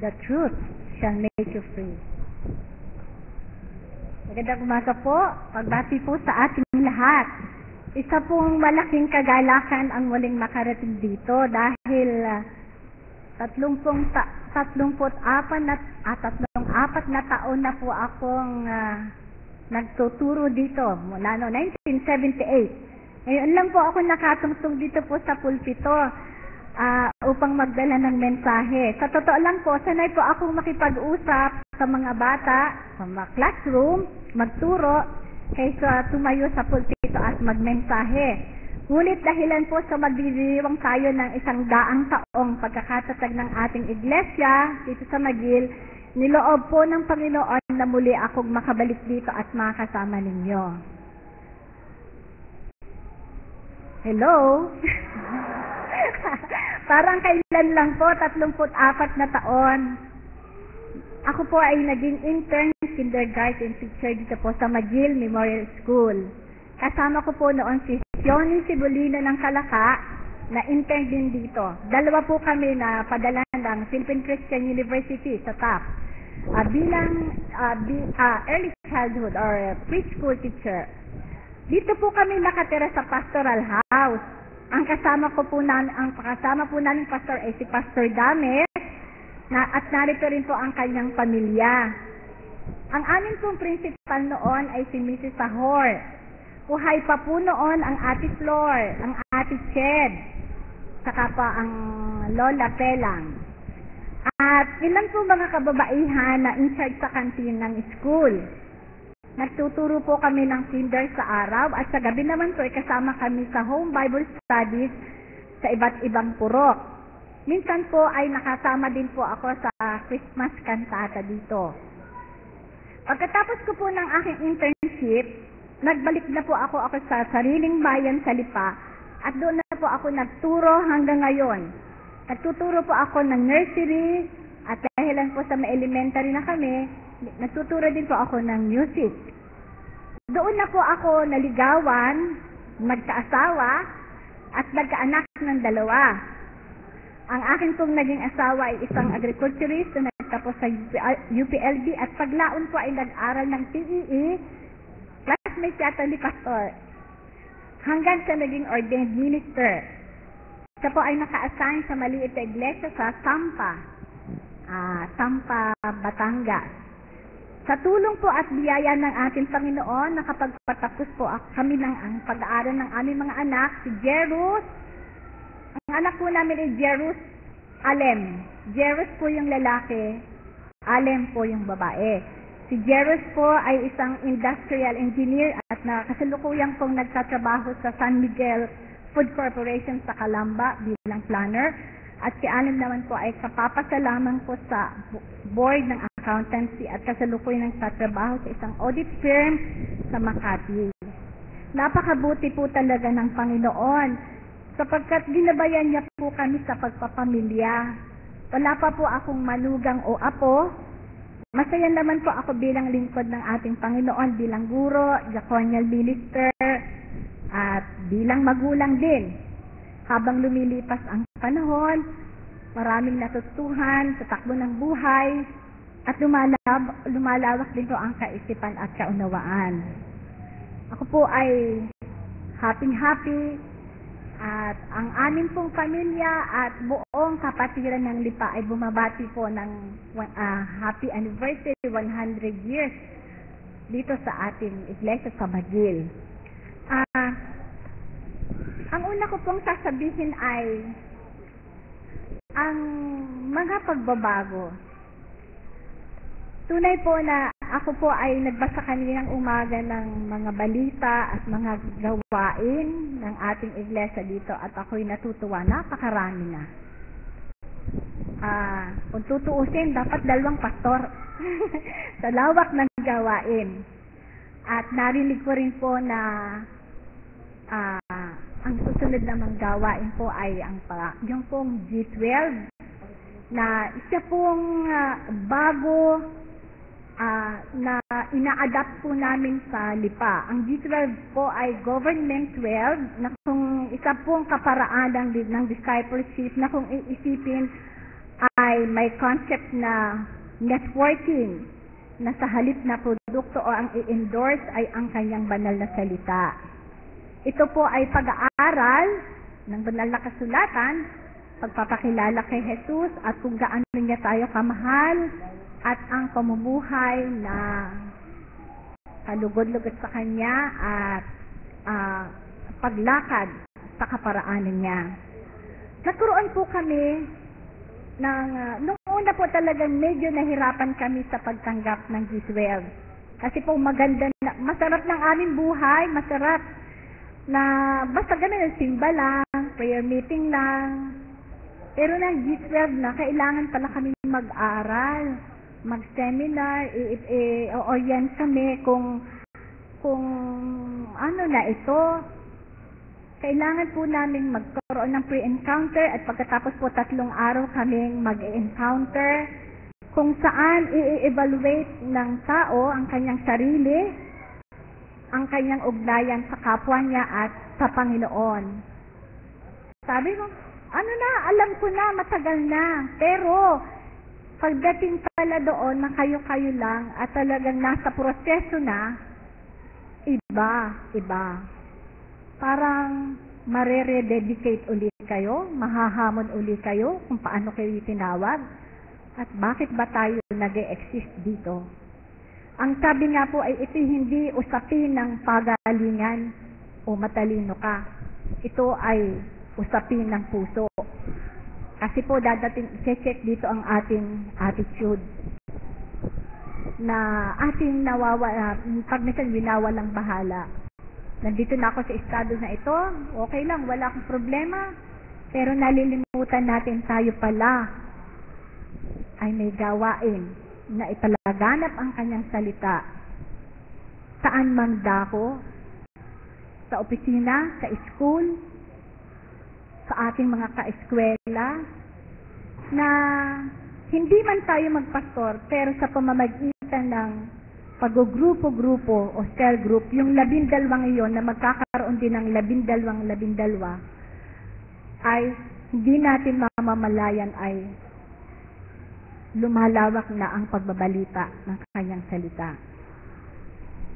the truth shall make you free. Magandang umaga po, pagbati po sa ating lahat. Isa pong malaking kagalakan ang muling makarating dito dahil 34 na taon na po akong nagtuturo dito mula no 1978. Ngayon lang po ako nakatungtong dito po sa pulpito upang magdala ng mensahe. Sa totoo lang po, sanay po akong makipag-usap sa mga bata, sa mga classroom, magturo, kaysa tumayo sa pulpito at magmensahe. Ngunit dahilan po sa magdiriwang tayo ng 100 taong pagkakatatag ng ating iglesia dito sa Magil, niloob po ng Panginoon na muli akong makabalik dito at makasama ninyo. Hello? Parang kailan lang po, 34 na taon. Ako po ay naging intern kindergarten teacher dito po sa Magil Memorial School. Kasama ko po noon si Johnny Cibulino ng Kalaka na intern din dito. Dalawa po kami na padala ng Philippine Christian University sa TAP bilang early childhood or preschool teacher. Dito po kami nakatira sa pastoral house. Ang kasama po namin pastor ay si Pastor Dames at narito rin po ang kanyang pamilya. Ang amin pong principal noon ay si Mrs. Sahor. Buhay pa po noon ang Ate Flor, ang Ate Ched, saka pa ang Lola Pelang. At ilan po mga kababaihan na in charge sa kantin ng school. Nagtuturo po kami ng kinder sa araw at sa gabi naman po ay kasama kami sa home Bible studies sa iba't ibang purok. Minsan po ay nakasama din po ako sa Christmas kantata dito. Pagkatapos ko po ng aking internship, nagbalik na po ako sa sariling bayan sa Lipa at doon na po ako nagturo hanggang ngayon. Nagtuturo po ako ng nursery at dahilan po sa may elementary na kami, nagtuturo din po ako ng music. Doon na po ako naligawan, magkaasawa, at nagkaanak ng 2. Ang akin pong naging asawa ay isang agriculturist na nagtapos sa UPLB at paglaon po ay nag-aral ng PEE, classmate yata ni Pastor, hanggang sa naging ordained minister. Siya po ay naka-assign sa maliit na iglesia sa Sampa, Batangas. Sa tulong po at biyaya ng ating Panginoon, nakapagpatapos po kami ng pag-aaral ng aming mga anak, si Jerus. Ang anak po namin ay Jerus Alem. Jerus po yung lalaki, Alem po yung babae. Si Jerus po ay isang industrial engineer at kasalukuyang pong nagtatrabaho sa San Miguel Food Corporation sa Calamba bilang planner. At si Alem naman po ay kapapasalamang po sa board ng accountancy at kasalukuyang nagtatrabaho sa isang audit firm sa Makati. Napakabuti po talaga ng Panginoon sapagkat ginabayan niya po kami sa pagpapamilya. Wala pa po akong manugang o apo. Masaya naman po ako bilang lingkod ng ating Panginoon, bilang guro, diaconal minister, at bilang magulang din. Habang lumilipas ang panahon, maraming natutuhan sa takbo ng buhay, at lumalawak din po ang kaisipan at kaunawaan. Ako po ay happy, at ang amin pong pamilya at buong kapatiran ng Lipa ay bumabati po ng happy anniversary 100 years dito sa ating iglesia sa Magil. Ang una ko pong sasabihin ay ang mga pagbabago. Tunay po na ako po ay nagbasa kaninang umaga ng mga balita at mga gawain ng ating iglesia dito at ako'y natutuwa. Napakarami na. Kung tutuusin, dapat 2 pastor sa lawak ng gawain. At narinig ko rin po na ang susunod namang gawain po ay yung pong G12 na isa pong bago na ina-adapt po namin sa Lipa. Ang G12 po ay Government 12 na kung isa pong kaparaan ng discipleship na kung iisipin ay may concept na networking, na sa halip na produkto o ang i-endorse ay ang kanyang banal na salita. Ito po ay pag-aaral ng banal na kasulatan, pagpapakilala kay Jesus at kung gaano niya tayo kamahal at ang pamumuhay na kalugod-lugod sa kanya at paglakad sa kaparaanan niya. Nagkaroon po kami nung una po talagang medyo nahirapan kami sa pagtanggap ng G12. Kasi po maganda na, masarap ng aming buhay, masarap na basta ganun, simba lang, prayer meeting lang. Pero ng G12 na, kailangan pala kami mag-aral, mag-seminar, i-orient kami kung ano na ito. Kailangan po namin magkaroon ng pre-encounter at pagkatapos po 3 araw kaming mag-encounter kung saan i-evaluate ng tao ang kanyang sarili, ang kanyang ugnayan sa kapwa niya at sa Panginoon. Sabi ko, ano na, alam ko na, matagal na. Pero, pagdating pala doon na kayo-kayo lang at talagang nasa proseso na, iba. Parang mare-rededicate ulit kayo, mahahamon ulit kayo kung paano kayo tinawag at bakit ba tayo nag-e-exist dito. Ang sabi nga po ay ito hindi usapin ng pagalingan o matalino ka. Ito ay usapin ng puso. Kasi po dadating, check dito ang ating attitude na ating pag minsan winawalang bahala. Nandito na ako sa estado na ito, okay lang, wala akong problema. Pero nalilimutan natin tayo pala ay may gawain na ipalaganap ang kanyang salita. Saan man dako, sa opisina, sa school, sa ating mga ka-eskwela, na hindi man tayo magpastor, pero sa pamamagitan ng pag-grupo-grupo o cell group, yung 12 iyon na magkakaroon din ng 12 ay hindi natin mamamalayan ay lumalawak na ang pagbabalita ng kanyang salita.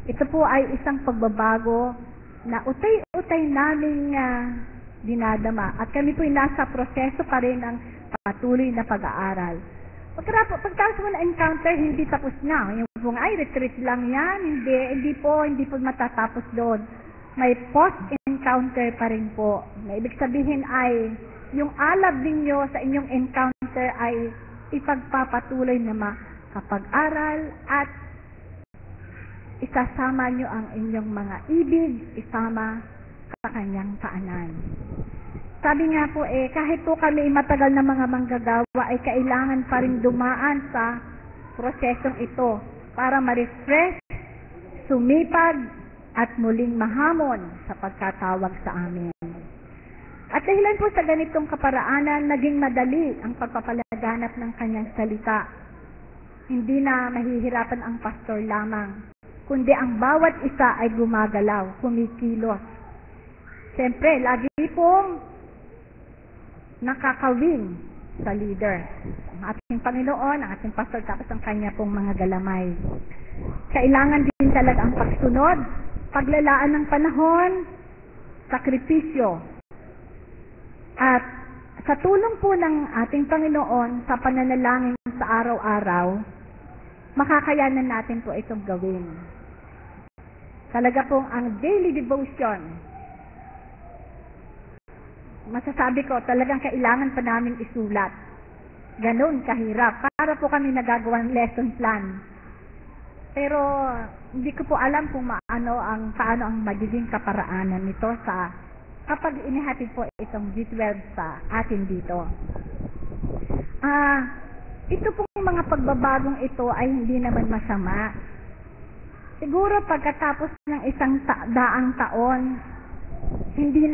Ito po ay isang pagbabago na utay-utay naming dinadama at kami po ay nasa proseso pa rin ng patuloy na pag-aaral. Pagkatapos mo na encounter, hindi tapos na. Yung kung ay retreat lang yan, hindi po matatapos doon. May post-encounter pa rin po. Na ibig sabihin ay, yung alab ninyo sa inyong encounter ay ipagpapatuloy na makapag-aral at isasama nyo ang inyong mga ibig, isama sa kanyang paanan. Sabi nga po kahit po kami matagal na mga manggagawa ay kailangan pa rin dumaan sa prosesong ito para ma-refresh, sumipag, at muling mahamon sa pagkatawag sa amin. At dahilan po sa ganitong kaparaanan, naging madali ang pagpapalaganap ng kanyang salita. Hindi na mahihirapan ang pastor lamang, kundi ang bawat isa ay gumagalaw, kumikilos. Siyempre, lagi pong nakakawin sa leader. Ang ating Panginoon, ang ating pastor, tapos ang kanya pong mga galamay. Kailangan din talaga ang pagsunod, paglalaan ng panahon, sakripisyo. At sa tulong po ng ating Panginoon sa pananalangin sa araw-araw, makakayanan natin po itong gawin. Talaga pong ang daily devotion, masasabi ko, talagang kailangan pa namin isulat. Ganon kahirap. Para po kami nagagawang lesson plan. Pero, hindi ko po alam kung paano ang magiging kaparaanan nito kapag inihatid po itong G12 sa atin dito. Ito pong mga pagbabagong ito ay hindi naman masama. Siguro pagkatapos ng isang daang taon, hindi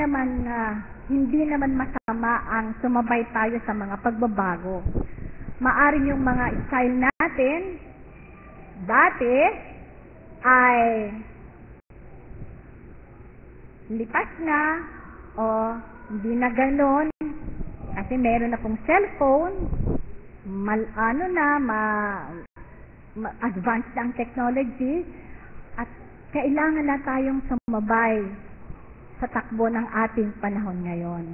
naman masama ang sumabay tayo sa mga pagbabago. Maaring yung mga style natin dati ay lipas na o hindi na ganon kasi meron na pong cellphone, advanced ang technology at kailangan na tayong sumabay sa takbo ng ating panahon ngayon.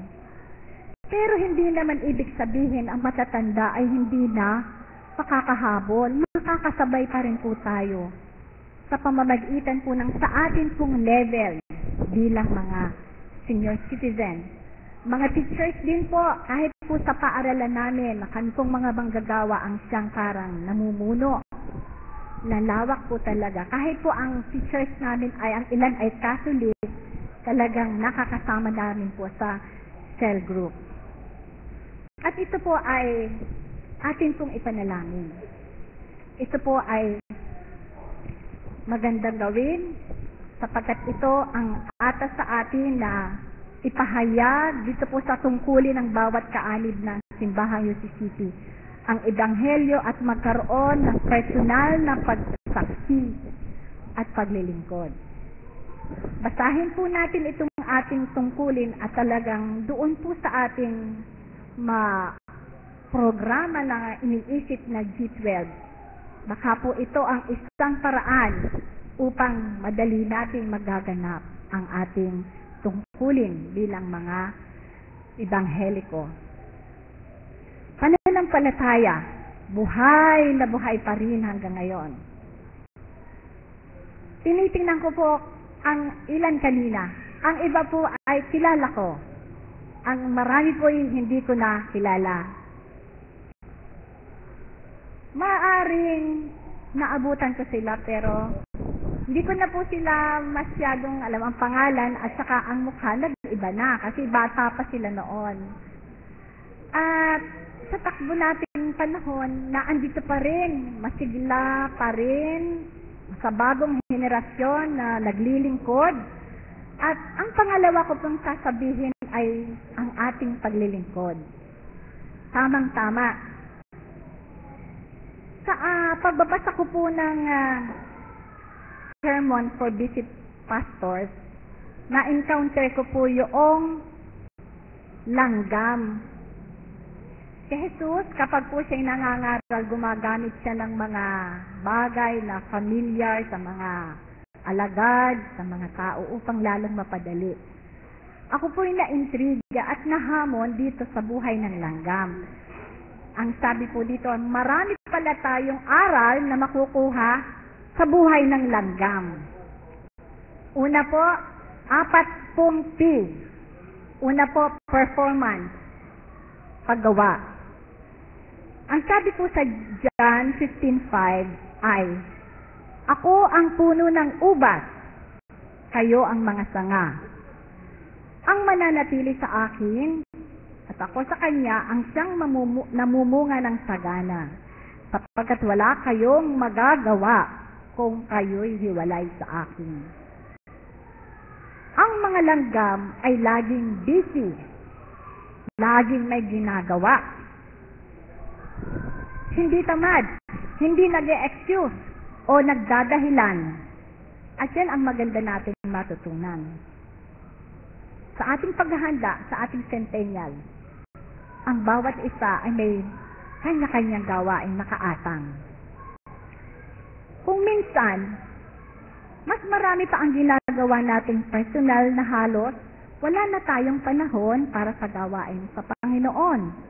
Pero hindi naman ibig sabihin ang matatanda ay hindi na makakahabol. Makakasabay pa rin po tayo sa pamamagitan po ng sa atin pong level bilang mga senior citizen. Mga teachers din po, kahit po sa paaralan namin, kami pong mga manggagawa ang siyang parang namumuno. Lalawak po talaga. Kahit po ang teachers namin ay ang ilan ay Catholic, talagang nakakasama namin po sa cell group. At ito po ay atin pong ipanalangin. Ito po ay magandang gawin sapagkat ito ang atas sa atin na ipahayag dito po sa tungkulin ng bawat kaanib ng simbahang UCCP ang ebanghelyo at magkaroon ng personal na pagsaksi at paglilingkod. Basahin po natin itong ating tungkulin at talagang doon po sa ating programa na iniisip na G12. Baka po ito ang isang paraan upang madali nating magaganap ang ating tungkulin bilang mga ebangheliko. Pananampalataya, buhay na buhay pa rin hanggang ngayon. Tinitingnan ko po ang ilan kanina. Ang iba po ay kilala ko. Ang marami po hindi ko na kilala. Maaring naabutan ko sila pero hindi ko na po sila masyadong alam ang pangalan at saka ang mukha nag-iba na kasi bata pa sila noon. At sa takbo nating panahon, naandito pa rin, masigla pa rin sa bagong henerasyon na naglilingkod. At ang pangalawa ko pong sasabihin ay ang ating paglilingkod. Tamang-tama. Sa pagbabasa ko po ng sermon for visit pastors, na-encounter ko po yung langgam. Si Jesus, kapag po siya'y nangangaral, gumagamit siya ng mga bagay na familiar sa mga alagad, sa mga tao upang lalong mapadali. Ako po'y na-intriga at nahamon dito sa buhay ng langgam. Ang sabi po dito, marami pala tayong aral na makukuha sa buhay ng langgam. Una po, 4 P. Una po, performance. Paggawa. Ang sabi po sa John 15:5 ay, ako ang puno ng ubas, kayo ang mga sanga. Ang mananatili sa akin, at ako sa kanya, ang siyang namumunga ng sagana, sapagkat wala kayong magagawa kung kayo'y hiwalay sa akin. Ang mga langgam ay laging busy, laging may ginagawa. Hindi tamad, hindi nag-e-excuse o nagdadahilan. At yan ang maganda natin matutunan. Sa ating paghahanda, sa ating centennial, ang bawat isa ay may kanya-kanyang gawain nakaatang. Kung minsan, mas marami pa ang ginagawa nating personal na halos, wala na tayong panahon para sa gawain sa Panginoon.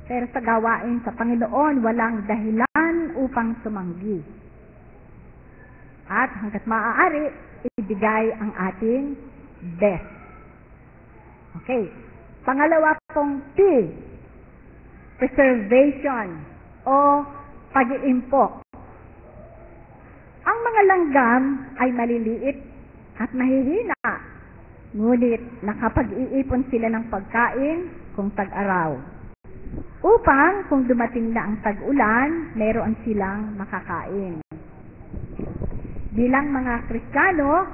Pero sa gawain sa Panginoon, walang dahilan upang sumanggi. At hanggat maaari, ibigay ang ating best. Okay. Pangalawa pong P, preservation o pag-iimpok. Ang mga langgam ay maliliit at mahihina, ngunit nakapag-iipon sila ng pagkain kung tag-araw. Upang kung dumating na ang tag-ulan, meron silang makakain. Bilang mga Kristiyano,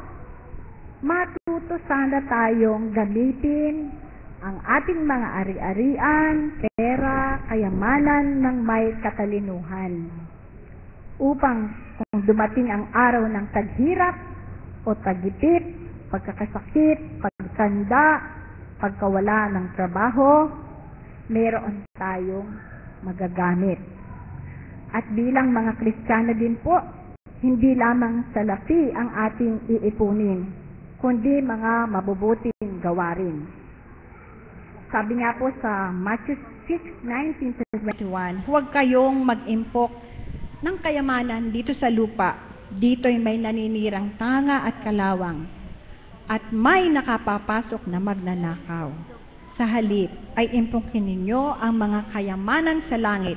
matuto sana tayong gamitin ang ating mga ari-arian, pera, kayamanan ng may katalinuhan. Upang kung dumating ang araw ng taghirap o tagipit, pagkakasakit, pagkanda, pagkawala ng trabaho, meron tayong magagamit. At bilang mga Kristiyano din po, hindi lamang salapi ang ating iipunin, kundi mga mabubuting gawain. Sabi nga po sa Matthew 6:19-21, huwag kayong mag-impok ng kayamanan dito sa lupa. Dito'y may naninirang tanga at kalawang, at may nakapapasok na magnanakaw. Sa halip ay impokin ninyo ang mga kayamanan sa langit.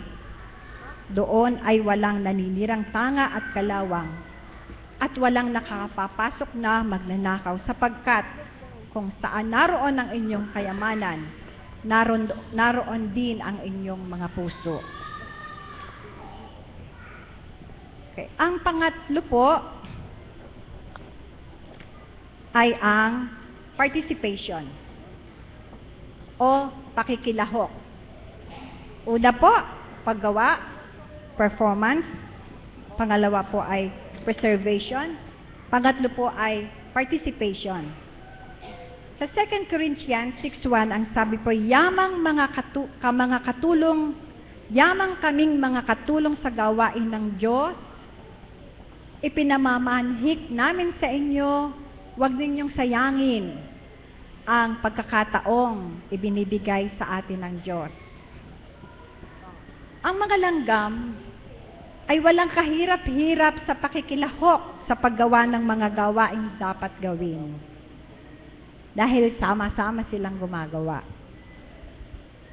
Doon ay walang naninirang tanga at kalawang, at walang nakapapasok na magnanakaw, sapagkat kung saan naroon ang inyong kayamanan, naroon din ang inyong mga puso. Okay. Ang pangatlo po ay ang participation o pakikilahok. Una po, paggawa, performance. Pangalawa po ay preservation. Pangatlo po ay participation. Sa 2 Corinthians 6:1, ang sabi po, yamang kaming mga katulong sa gawain ng Diyos, ipinamamanhik namin sa inyo, huwag ninyong sayangin ang pagkakataong ibinibigay sa atin ng Diyos. Ang mga langgam ay walang kahirap-hirap sa pakikilahok sa paggawa ng mga gawaing dapat gawin. Dahil sama-sama silang gumagawa.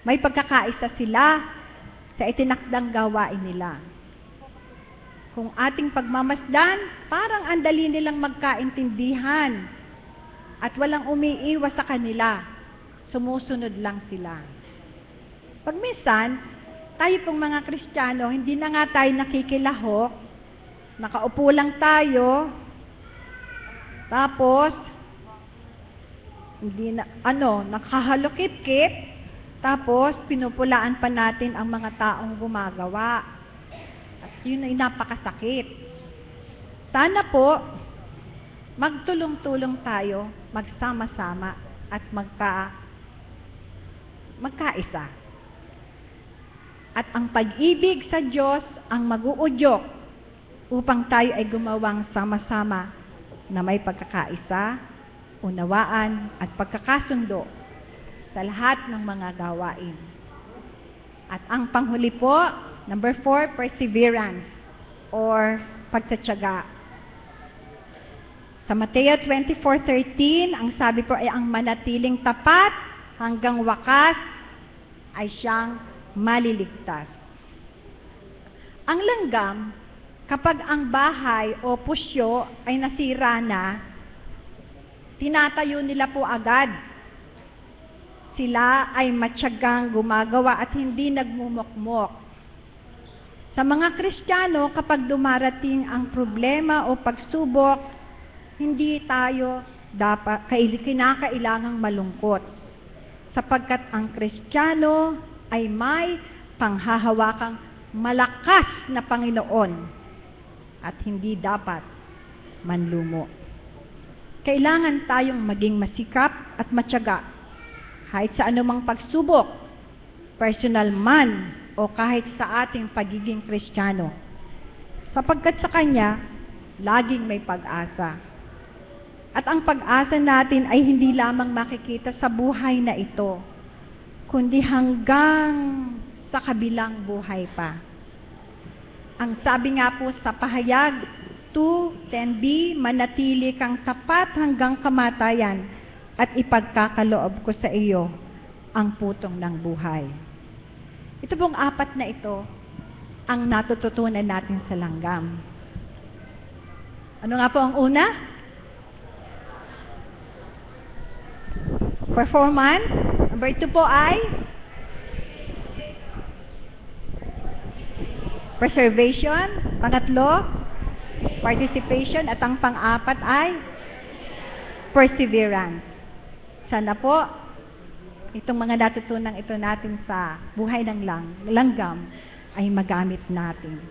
May pagkakaisa sila sa itinakdang gawain nila. Kung ating pagmamasdan, parang ang dali nilang magkaintindihan at walang umiiwas sa kanila. Sumusunod lang sila. Pag minsan, tayo pong mga Kristiyano, hindi na nga tayo nakikilahok, nakaupo lang tayo, tapos, nakahalukip-kip, tapos pinupulaan pa natin ang mga taong gumagawa. At yun ay napakasakit. Sana po, magtulong-tulong tayo, magsama-sama, at magkaisa. At ang pag-ibig sa Diyos ang mag-uudyok upang tayo ay gumawang sama-sama na may pagkakaisa, unawaan, at pagkakasundo sa lahat ng mga gawain. At ang panghuli po, number 4, perseverance or pagtatyaga. Sa Mateo 24:13, ang sabi po ay ang manatiling tapat hanggang wakas ay siyang maliligtas. Ang langgam, kapag ang bahay o pusyo ay nasira na, tinatayo nila po agad. Sila ay matyagang gumagawa at hindi nagmumukmok. Sa mga Kristiyano, kapag dumarating ang problema o pagsubok, hindi tayo kinakailangang malungkot. Sapagkat ang Kristiyano ay may panghahawakang malakas na Panginoon at hindi dapat manlumo. Kailangan tayong maging masikap at matyaga kahit sa anumang pagsubok, personal man o kahit sa ating pagiging Kristiyano. Sapagkat sa Kanya, laging may pag-asa. At ang pag-asa natin ay hindi lamang makikita sa buhay na ito, kundi hanggang sa kabilang buhay pa. Ang sabi nga po sa pahayag 2:10b, manatili kang tapat hanggang kamatayan at ipagkakaloob ko sa iyo ang putong ng buhay. Ito pong 4 na ito ang natututunan natin sa langgam. Ano nga po ang una? Performance. Number 2 po ay preservation. Pangatlo, participation. At ang pang-4 ay perseverance. Sana po, itong mga natutunan ito natin sa buhay ng langgam ay magamit natin.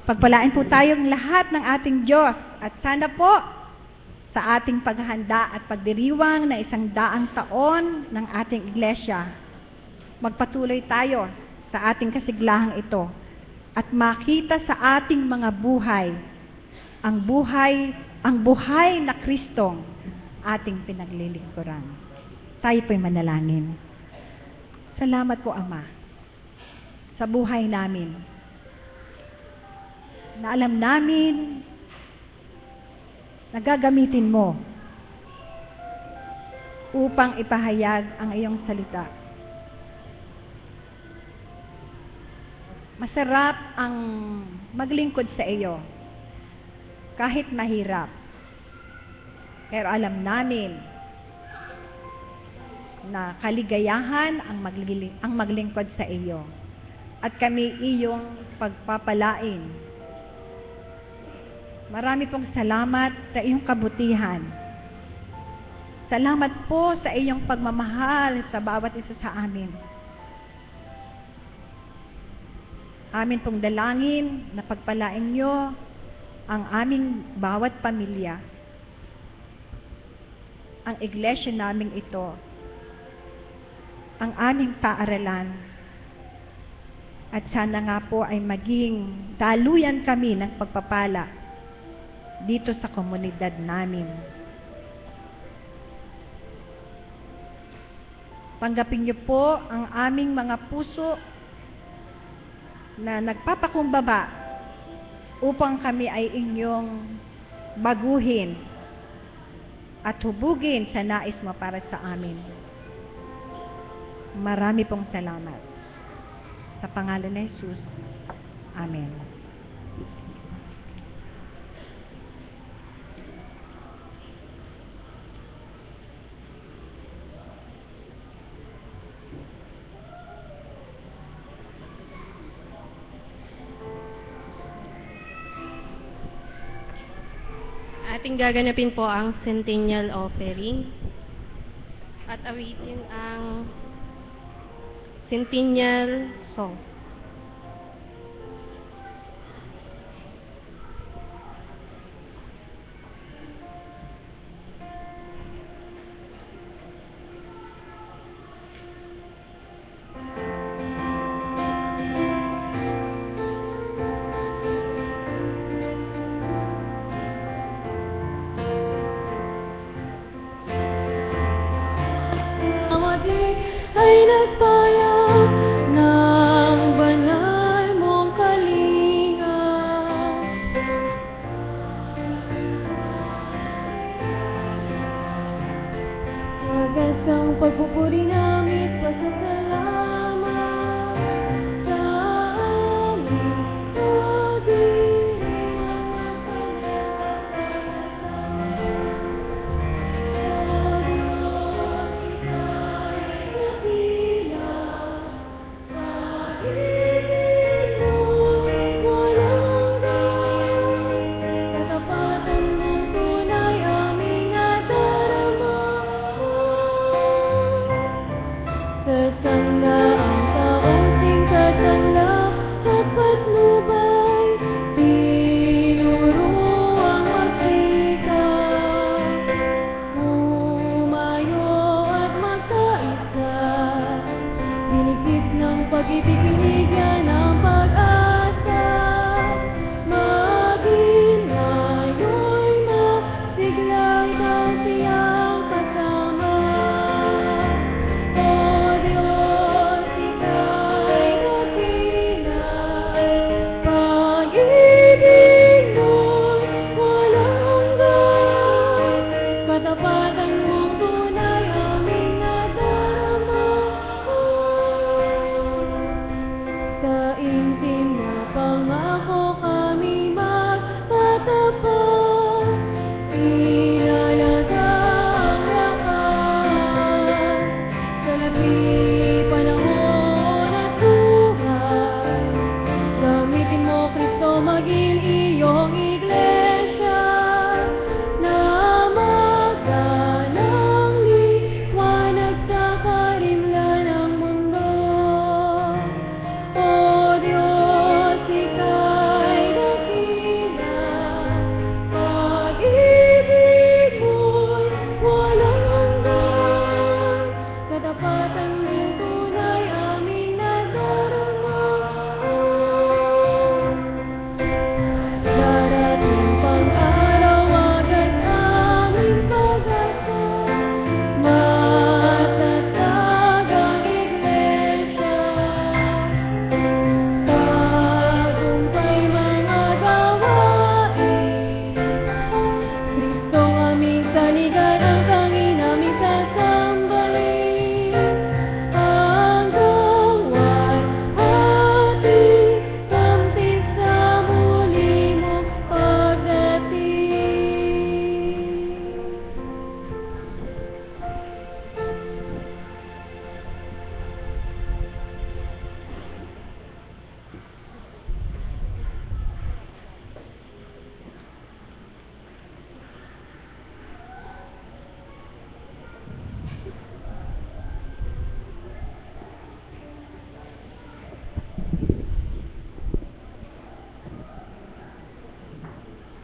Pagpalain po tayong lahat ng ating Diyos at sana po sa ating paghahanda at pagdiriwang na 100 taon ng ating iglesia, magpatuloy tayo sa ating kasiglahang ito at makita sa ating mga buhay ang buhay na Kristong ating pinaglilingkuran. Tayo po'y manalangin. Salamat po, Ama, sa buhay namin, na alam namin na gagamitin mo upang ipahayag ang iyong salita. Masarap ang maglingkod sa iyo kahit mahirap. Pero alam namin na kaligayahan ang maglingkod sa iyo. At kami iyong pagpapalain. Marami pong salamat sa iyong kabutihan. Salamat po sa iyong pagmamahal sa bawat isa sa amin. Amin pong dalangin na pagpalain niyo ang aming bawat pamilya, ang iglesia naming ito, ang aming paaralan, at sana nga po ay maging daluyan kami ng pagpapala dito sa komunidad namin. Tanggapin niyo po ang aming mga puso na nagpapakumbaba upang kami ay inyong baguhin at hubugin sa nais mo para sa amin. Marami pong salamat. Sa pangalan ni Jesus. Amen. Ating gaganapin po ang Centennial Offering at awitin ang Centennial Song. Ay nagpayag ng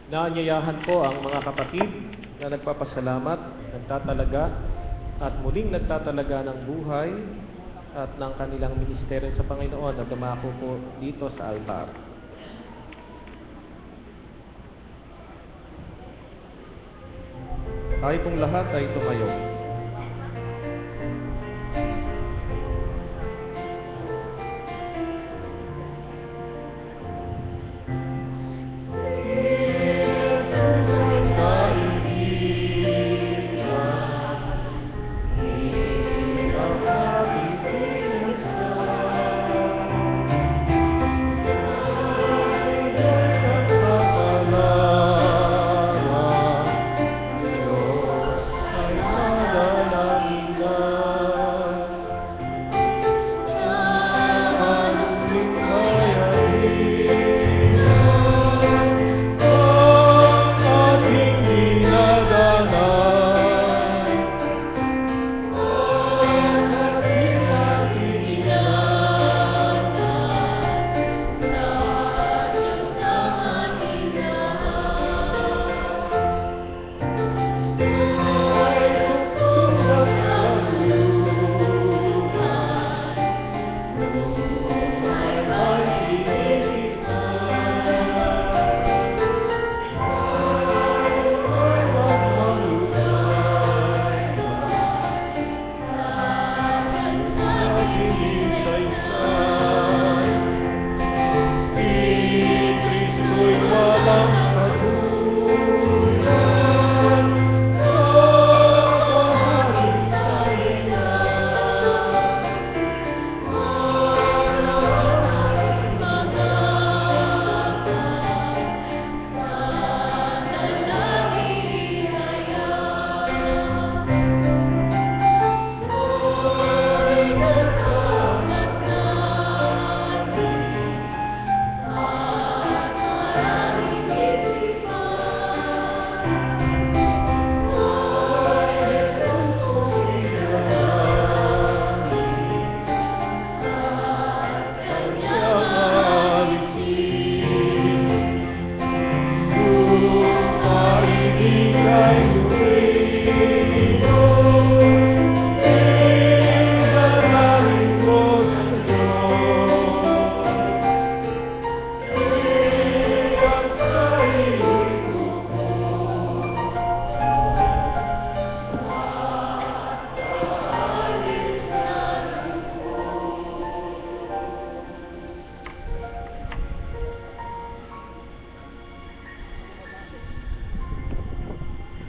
Naanyayahan po ang mga kapatid na nagpapasalamat, nagtatalaga, at muling nagtatalaga ng buhay at ng kanilang ministeryo sa Panginoon na dumako po dito sa altar. Tayo pong lahat ay tumayo.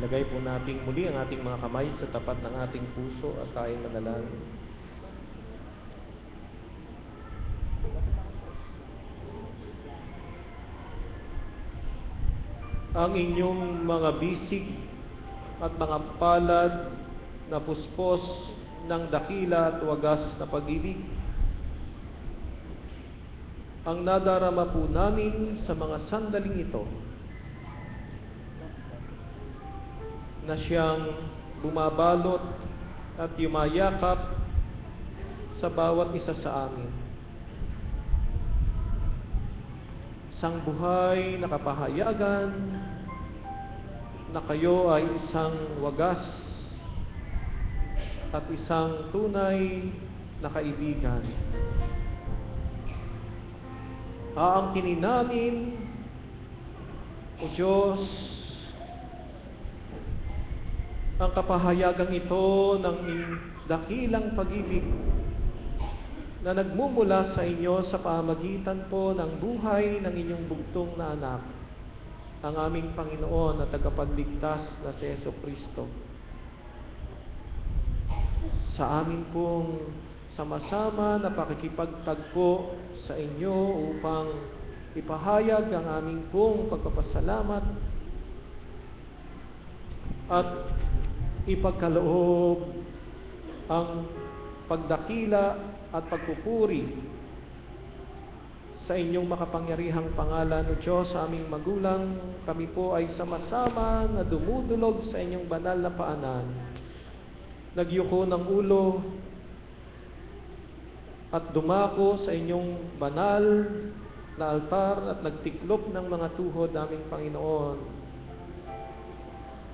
Lagay po natin muli ang ating mga kamay sa tapat ng ating puso at tayo manalangin. Ang inyong mga bisig at mga palad na puspos ng dakila at wagas na pag-ibig, ang nadarama po namin sa mga sandaling ito, na siyang bumabalot at yumayakap sa bawat isa sa amin. Isang buhay na kapahayagan na kayo ay isang wagas at isang tunay na kaibigan. Aangkinin namin, O Diyos, ang kapahayagang ito ng dakilang pag-ibig na nagmumula sa inyo sa pamagitan po ng buhay ng inyong bugtong na anak, ang aming Panginoon at tagapagligtas na si Jesucristo. Sa amin pong sama-sama na pakikipagtagpo sa inyo upang ipahayag ang aming pong pagpapasalamat at ipagkaloob ang pagdakila at pagpupuri sa inyong makapangyarihang pangalan, O Diyos, sa aming magulang. Kami po ay sama-sama na dumudulog sa inyong banal na paanan, nagyuko ng ulo at dumako sa inyong banal na altar at nagtiklop ng mga tuhod naming Panginoon.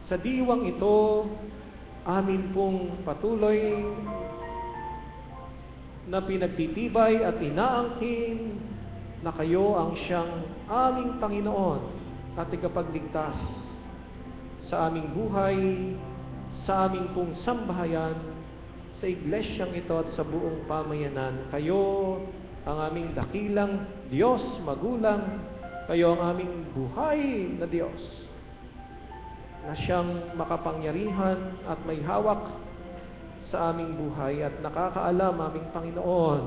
Sa diwang ito, amin pong patuloy na pinagtitibay at inaangkin na kayo ang siyang aming Panginoon at ikapagligtas sa aming buhay, sa aming pong sambahayan, sa iglesyang ito at sa buong pamayanan. Kayo ang aming dakilang Diyos, magulang. Kayo ang aming buhay na Diyos na siyang makapangyarihan at may hawak sa aming buhay at nakakaalam, aming Panginoon,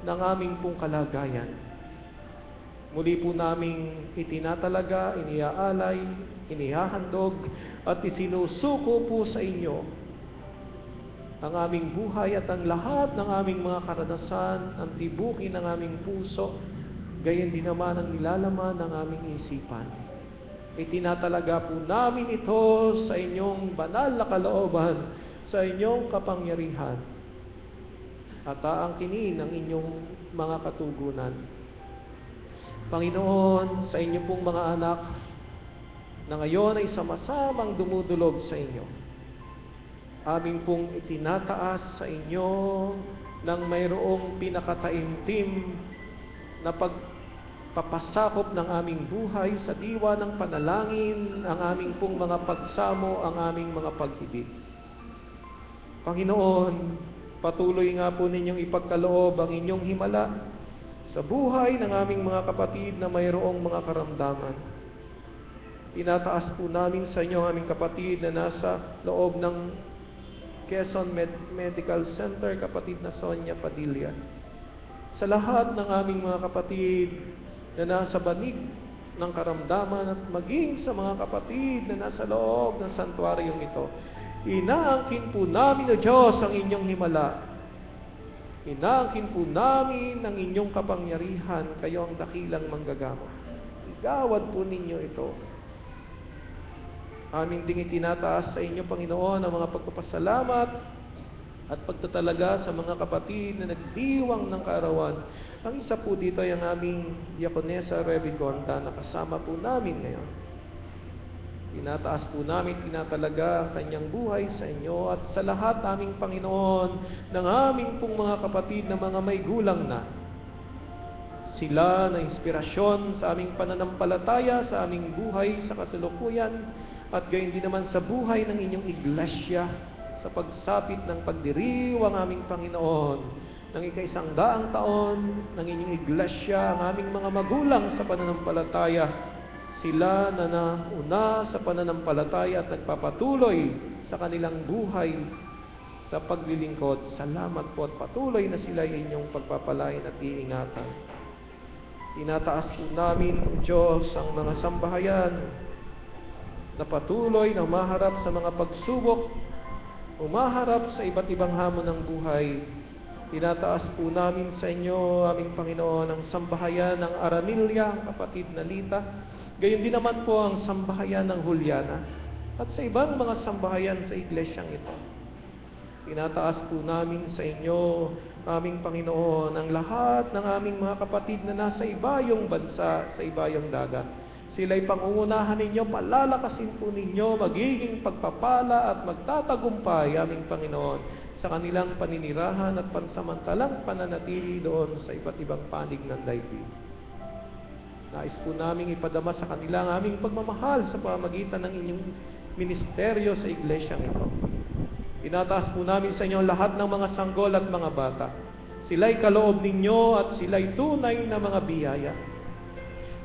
ng aming pong kalagayan. Muli po naming itinatalaga, iniaalay, inihahandog at isinusuko po sa inyo ang aming buhay at ang lahat ng aming mga karanasan, ang tibukin ng aming puso, gayon din naman ang nilalaman ng aming isipan. Itinatalaga po namin ito sa inyong banal na kalooban, sa inyong kapangyarihan, at aangkinin ang inyong mga katugunan. Panginoon, sa inyo pong mga anak na ngayon ay sama-samang dumudulog sa inyo, aming pong itinataas sa inyo ng mayroong pinakataimtim na pagpapasakop ng aming buhay sa diwa ng panalangin, ang aming pong mga pagsamo, ang aming mga paghibig. Panginoon, patuloy nga po ninyong ipagkaloob ang inyong himala sa buhay ng aming mga kapatid na mayroong mga karamdaman. Tinataas po namin sa inyo ang aming kapatid na nasa loob ng Quezon Medical Center, kapatid na Sonia Padilla. Sa lahat ng aming mga kapatid na nasa banig ng karamdaman at maging sa mga kapatid na nasa loob ng santuaryong ito, inaangkin po namin, O Diyos, ang inyong himala. Inaangkin po namin ang inyong kapangyarihan, kayo ang dakilang manggagamot. Igawad po ninyo ito. Aming ding itinataas sa inyo, Panginoon, ang mga pagpapasalamat at pagtatalaga sa mga kapatid na nagdiwang ng kaarawan. Ang isa po dito ay ang aming Diakonesa Revigonta na kasama po namin ngayon. Tinataas po namin, tinatalaga ang kanyang buhay sa inyo at sa lahat aming Panginoon ng aming pong mga kapatid na mga may gulang na. Sila na inspirasyon sa aming pananampalataya, sa aming buhay sa kasalukuyan, at gayon din naman sa buhay ng inyong iglesia, sa pagsapit ng pagdiriwang aming Panginoon, ng ika-100 taon ng inyong iglesia, ang aming mga magulang sa pananampalataya, sila na nauna sa pananampalataya at nagpapatuloy sa kanilang buhay sa paglilingkod. Salamat po at patuloy na sila inyong pagpapalain at iingatan. Tinataas po namin, O Diyos, ang mga sambahayan na patuloy na umaharap sa mga pagsubok, umaharap sa iba't ibang hamon ng buhay. Tinataas po namin sa inyo, aming Panginoon, ang sambahayan ng Aranilla, ang kapatid na Lita. Gayon din naman po ang sambahayan ng Juliana at sa ibang mga sambahayan sa iglesyang ito. Tinataas po namin sa inyo, aming Panginoon, ang lahat ng aming mga kapatid na nasa ibayong bansa, sa ibayong dagat. Sila'y pangungunahan ninyo, palalakasin po ninyo, magiging pagpapala at magtatagumpay, aming Panginoon, sa kanilang paninirahan at pansamantalang pananatili doon sa iba't ibang panig ng daigdig. Nais po namin ipadama sa kanila ang aming pagmamahal sa pamamagitan ng inyong ministeryo sa iglesyang ito. Tinataas po namin sa inyo lahat ng mga sanggol at mga bata. Sila'y kaloob ninyo at sila'y tunay na mga biyaya.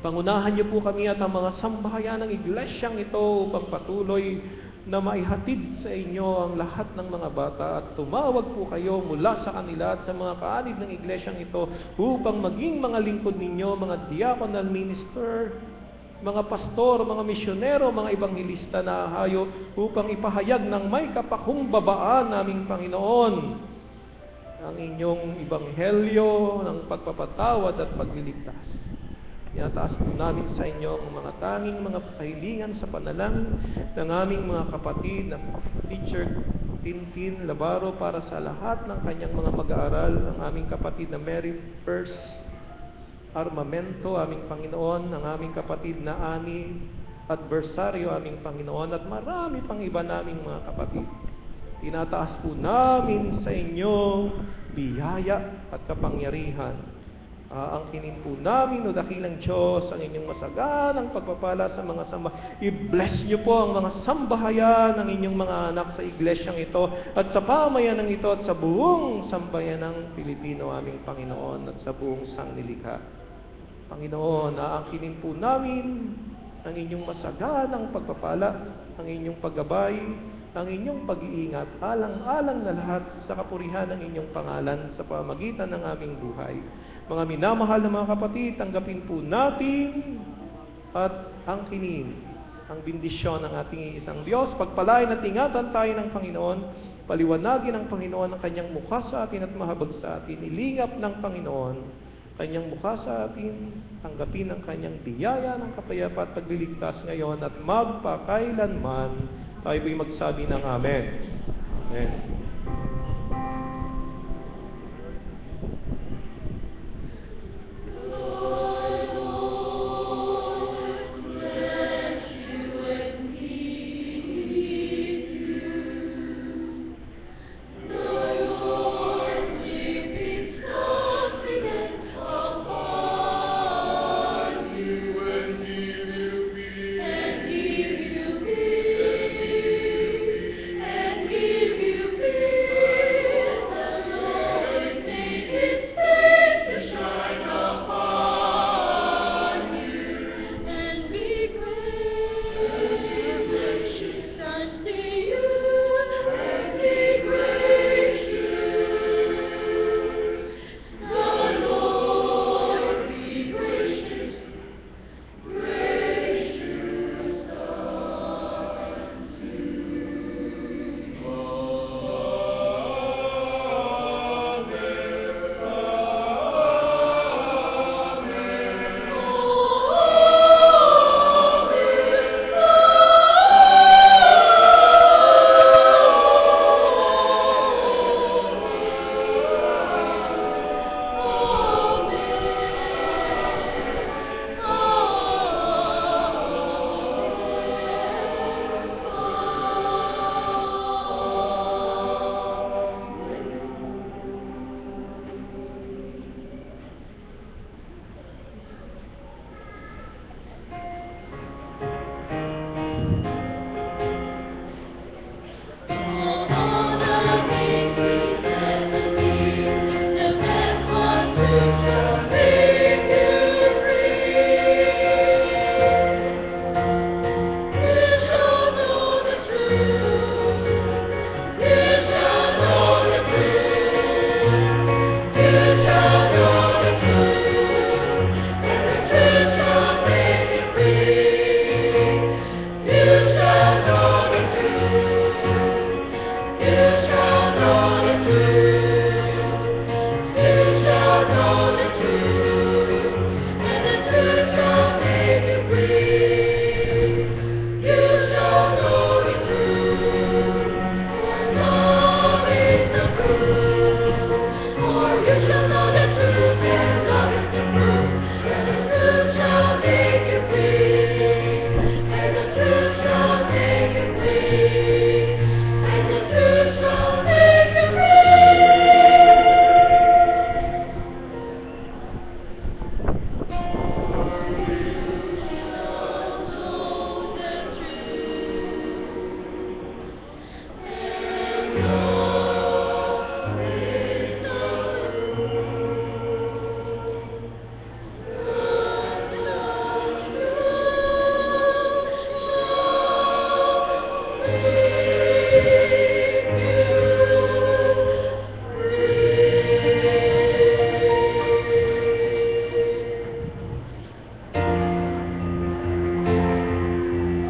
Pangunahan niyo po kami at ang mga sambahayan ng iglesyang ito upang patuloy na maihatid sa inyo ang lahat ng mga bata at tumawag po kayo mula sa kanila at sa mga kaanib ng iglesyang ito upang maging mga lingkod ninyo, mga diaconal minister, mga pastor, mga misyonero, mga ebanghelista na hayo upang ipahayag ng may kapakumbabaan naming Panginoon ang inyong ebanghelyo ng pagpapatawad at pagliligtas. Tinataas po namin sa inyo ang mga tanging mga kahilingan sa panalangin ng aming mga kapatid na Teacher Tintin Labaro para sa lahat ng kanyang mga mag-aaral, ang aming kapatid na Mary First armamento, aming Panginoon, ng aming kapatid na ani, adversaryo, aming Panginoon, at marami pang iba naming mga kapatid. Tinataas po namin sa inyo biyaya at kapangyarihan. Angkinin po namin, o dakilang Diyos, ang inyong masaganang pagpapala sa mga samba. I-bless niyo po ang mga sambahayan ng inyong mga anak sa iglesyang ito at sa pamayanan ito at sa buong sambayan ng Pilipino, aming Panginoon, at sa buong sangnilikha. Panginoon, aangkinin po namin ang inyong masaganang pagpapala, ang inyong paggabay, ang inyong pag-iingat, alang-alang na lahat sa kapurihan ng inyong pangalan sa pamagitan ng aming buhay. Mga minamahal na mga kapatid, tanggapin po natin at angkinin ang bendisyon ng ating isang Diyos. Pagpalain at ingatan tayo ng Panginoon, paliwanagin ng Panginoon ang kanyang mukha sa atin at mahabag sa atin. Ilingap ng Panginoon kanyang mukha sa atin, tanggapin ang kanyang biyaya ng kapayapa at pagliligtas ngayon at magpakailanman. Tayo po'y magsabi ng Amen. Amen.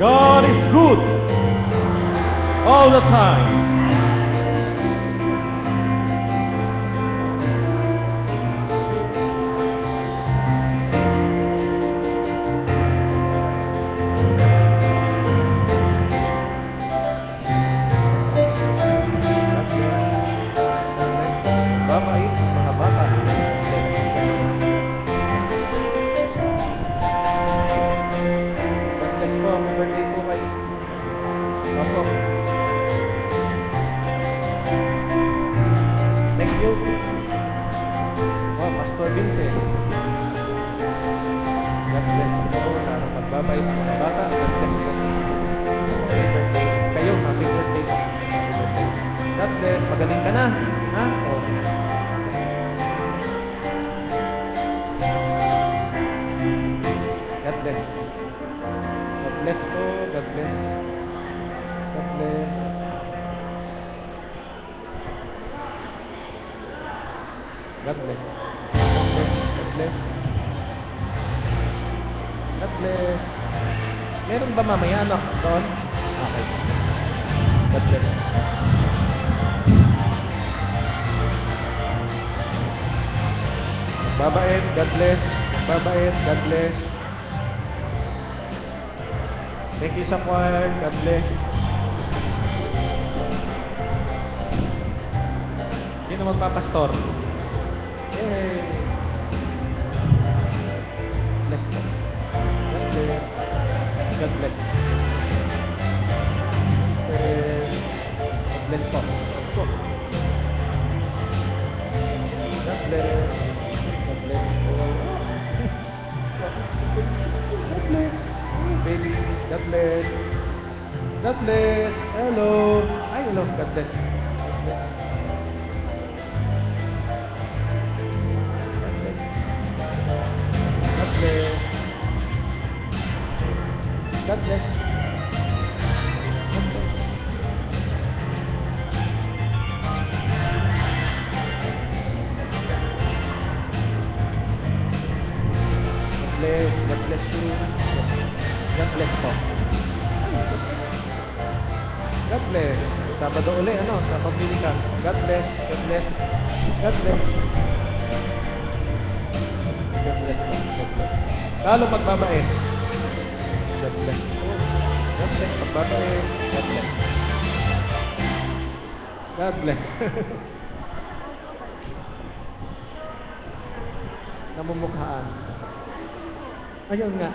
God is good all the time. Bapak Ibu, mga bata, Magaling ka na. Ha? Oh. God bless. God bless po. God bless. God bless. God bless. God bless. God bless. God bless. Meron ba mamaya, no? Doon? Okay. God bless. Babait. God bless. Babait. God bless. Thank you sa choir. God bless. Sino magpapastor? Yay! Bless po. God bless. God bless. God bless po. God bless. God bless po. God bless. Baby. God bless. God bless. Hello. Ay, hello. God bless. God bless. God bless. God bless. God bless. God bless. God bless you. Yes. God bless po. God bless. Sabado uli, ano, sa Pamilican. God bless. God bless. God bless. God bless po. God bless. Lalo magbabait. God bless po. God bless. Magbabait. God bless. God bless. Namumukhaan. Ayun nga.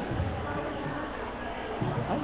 Ay.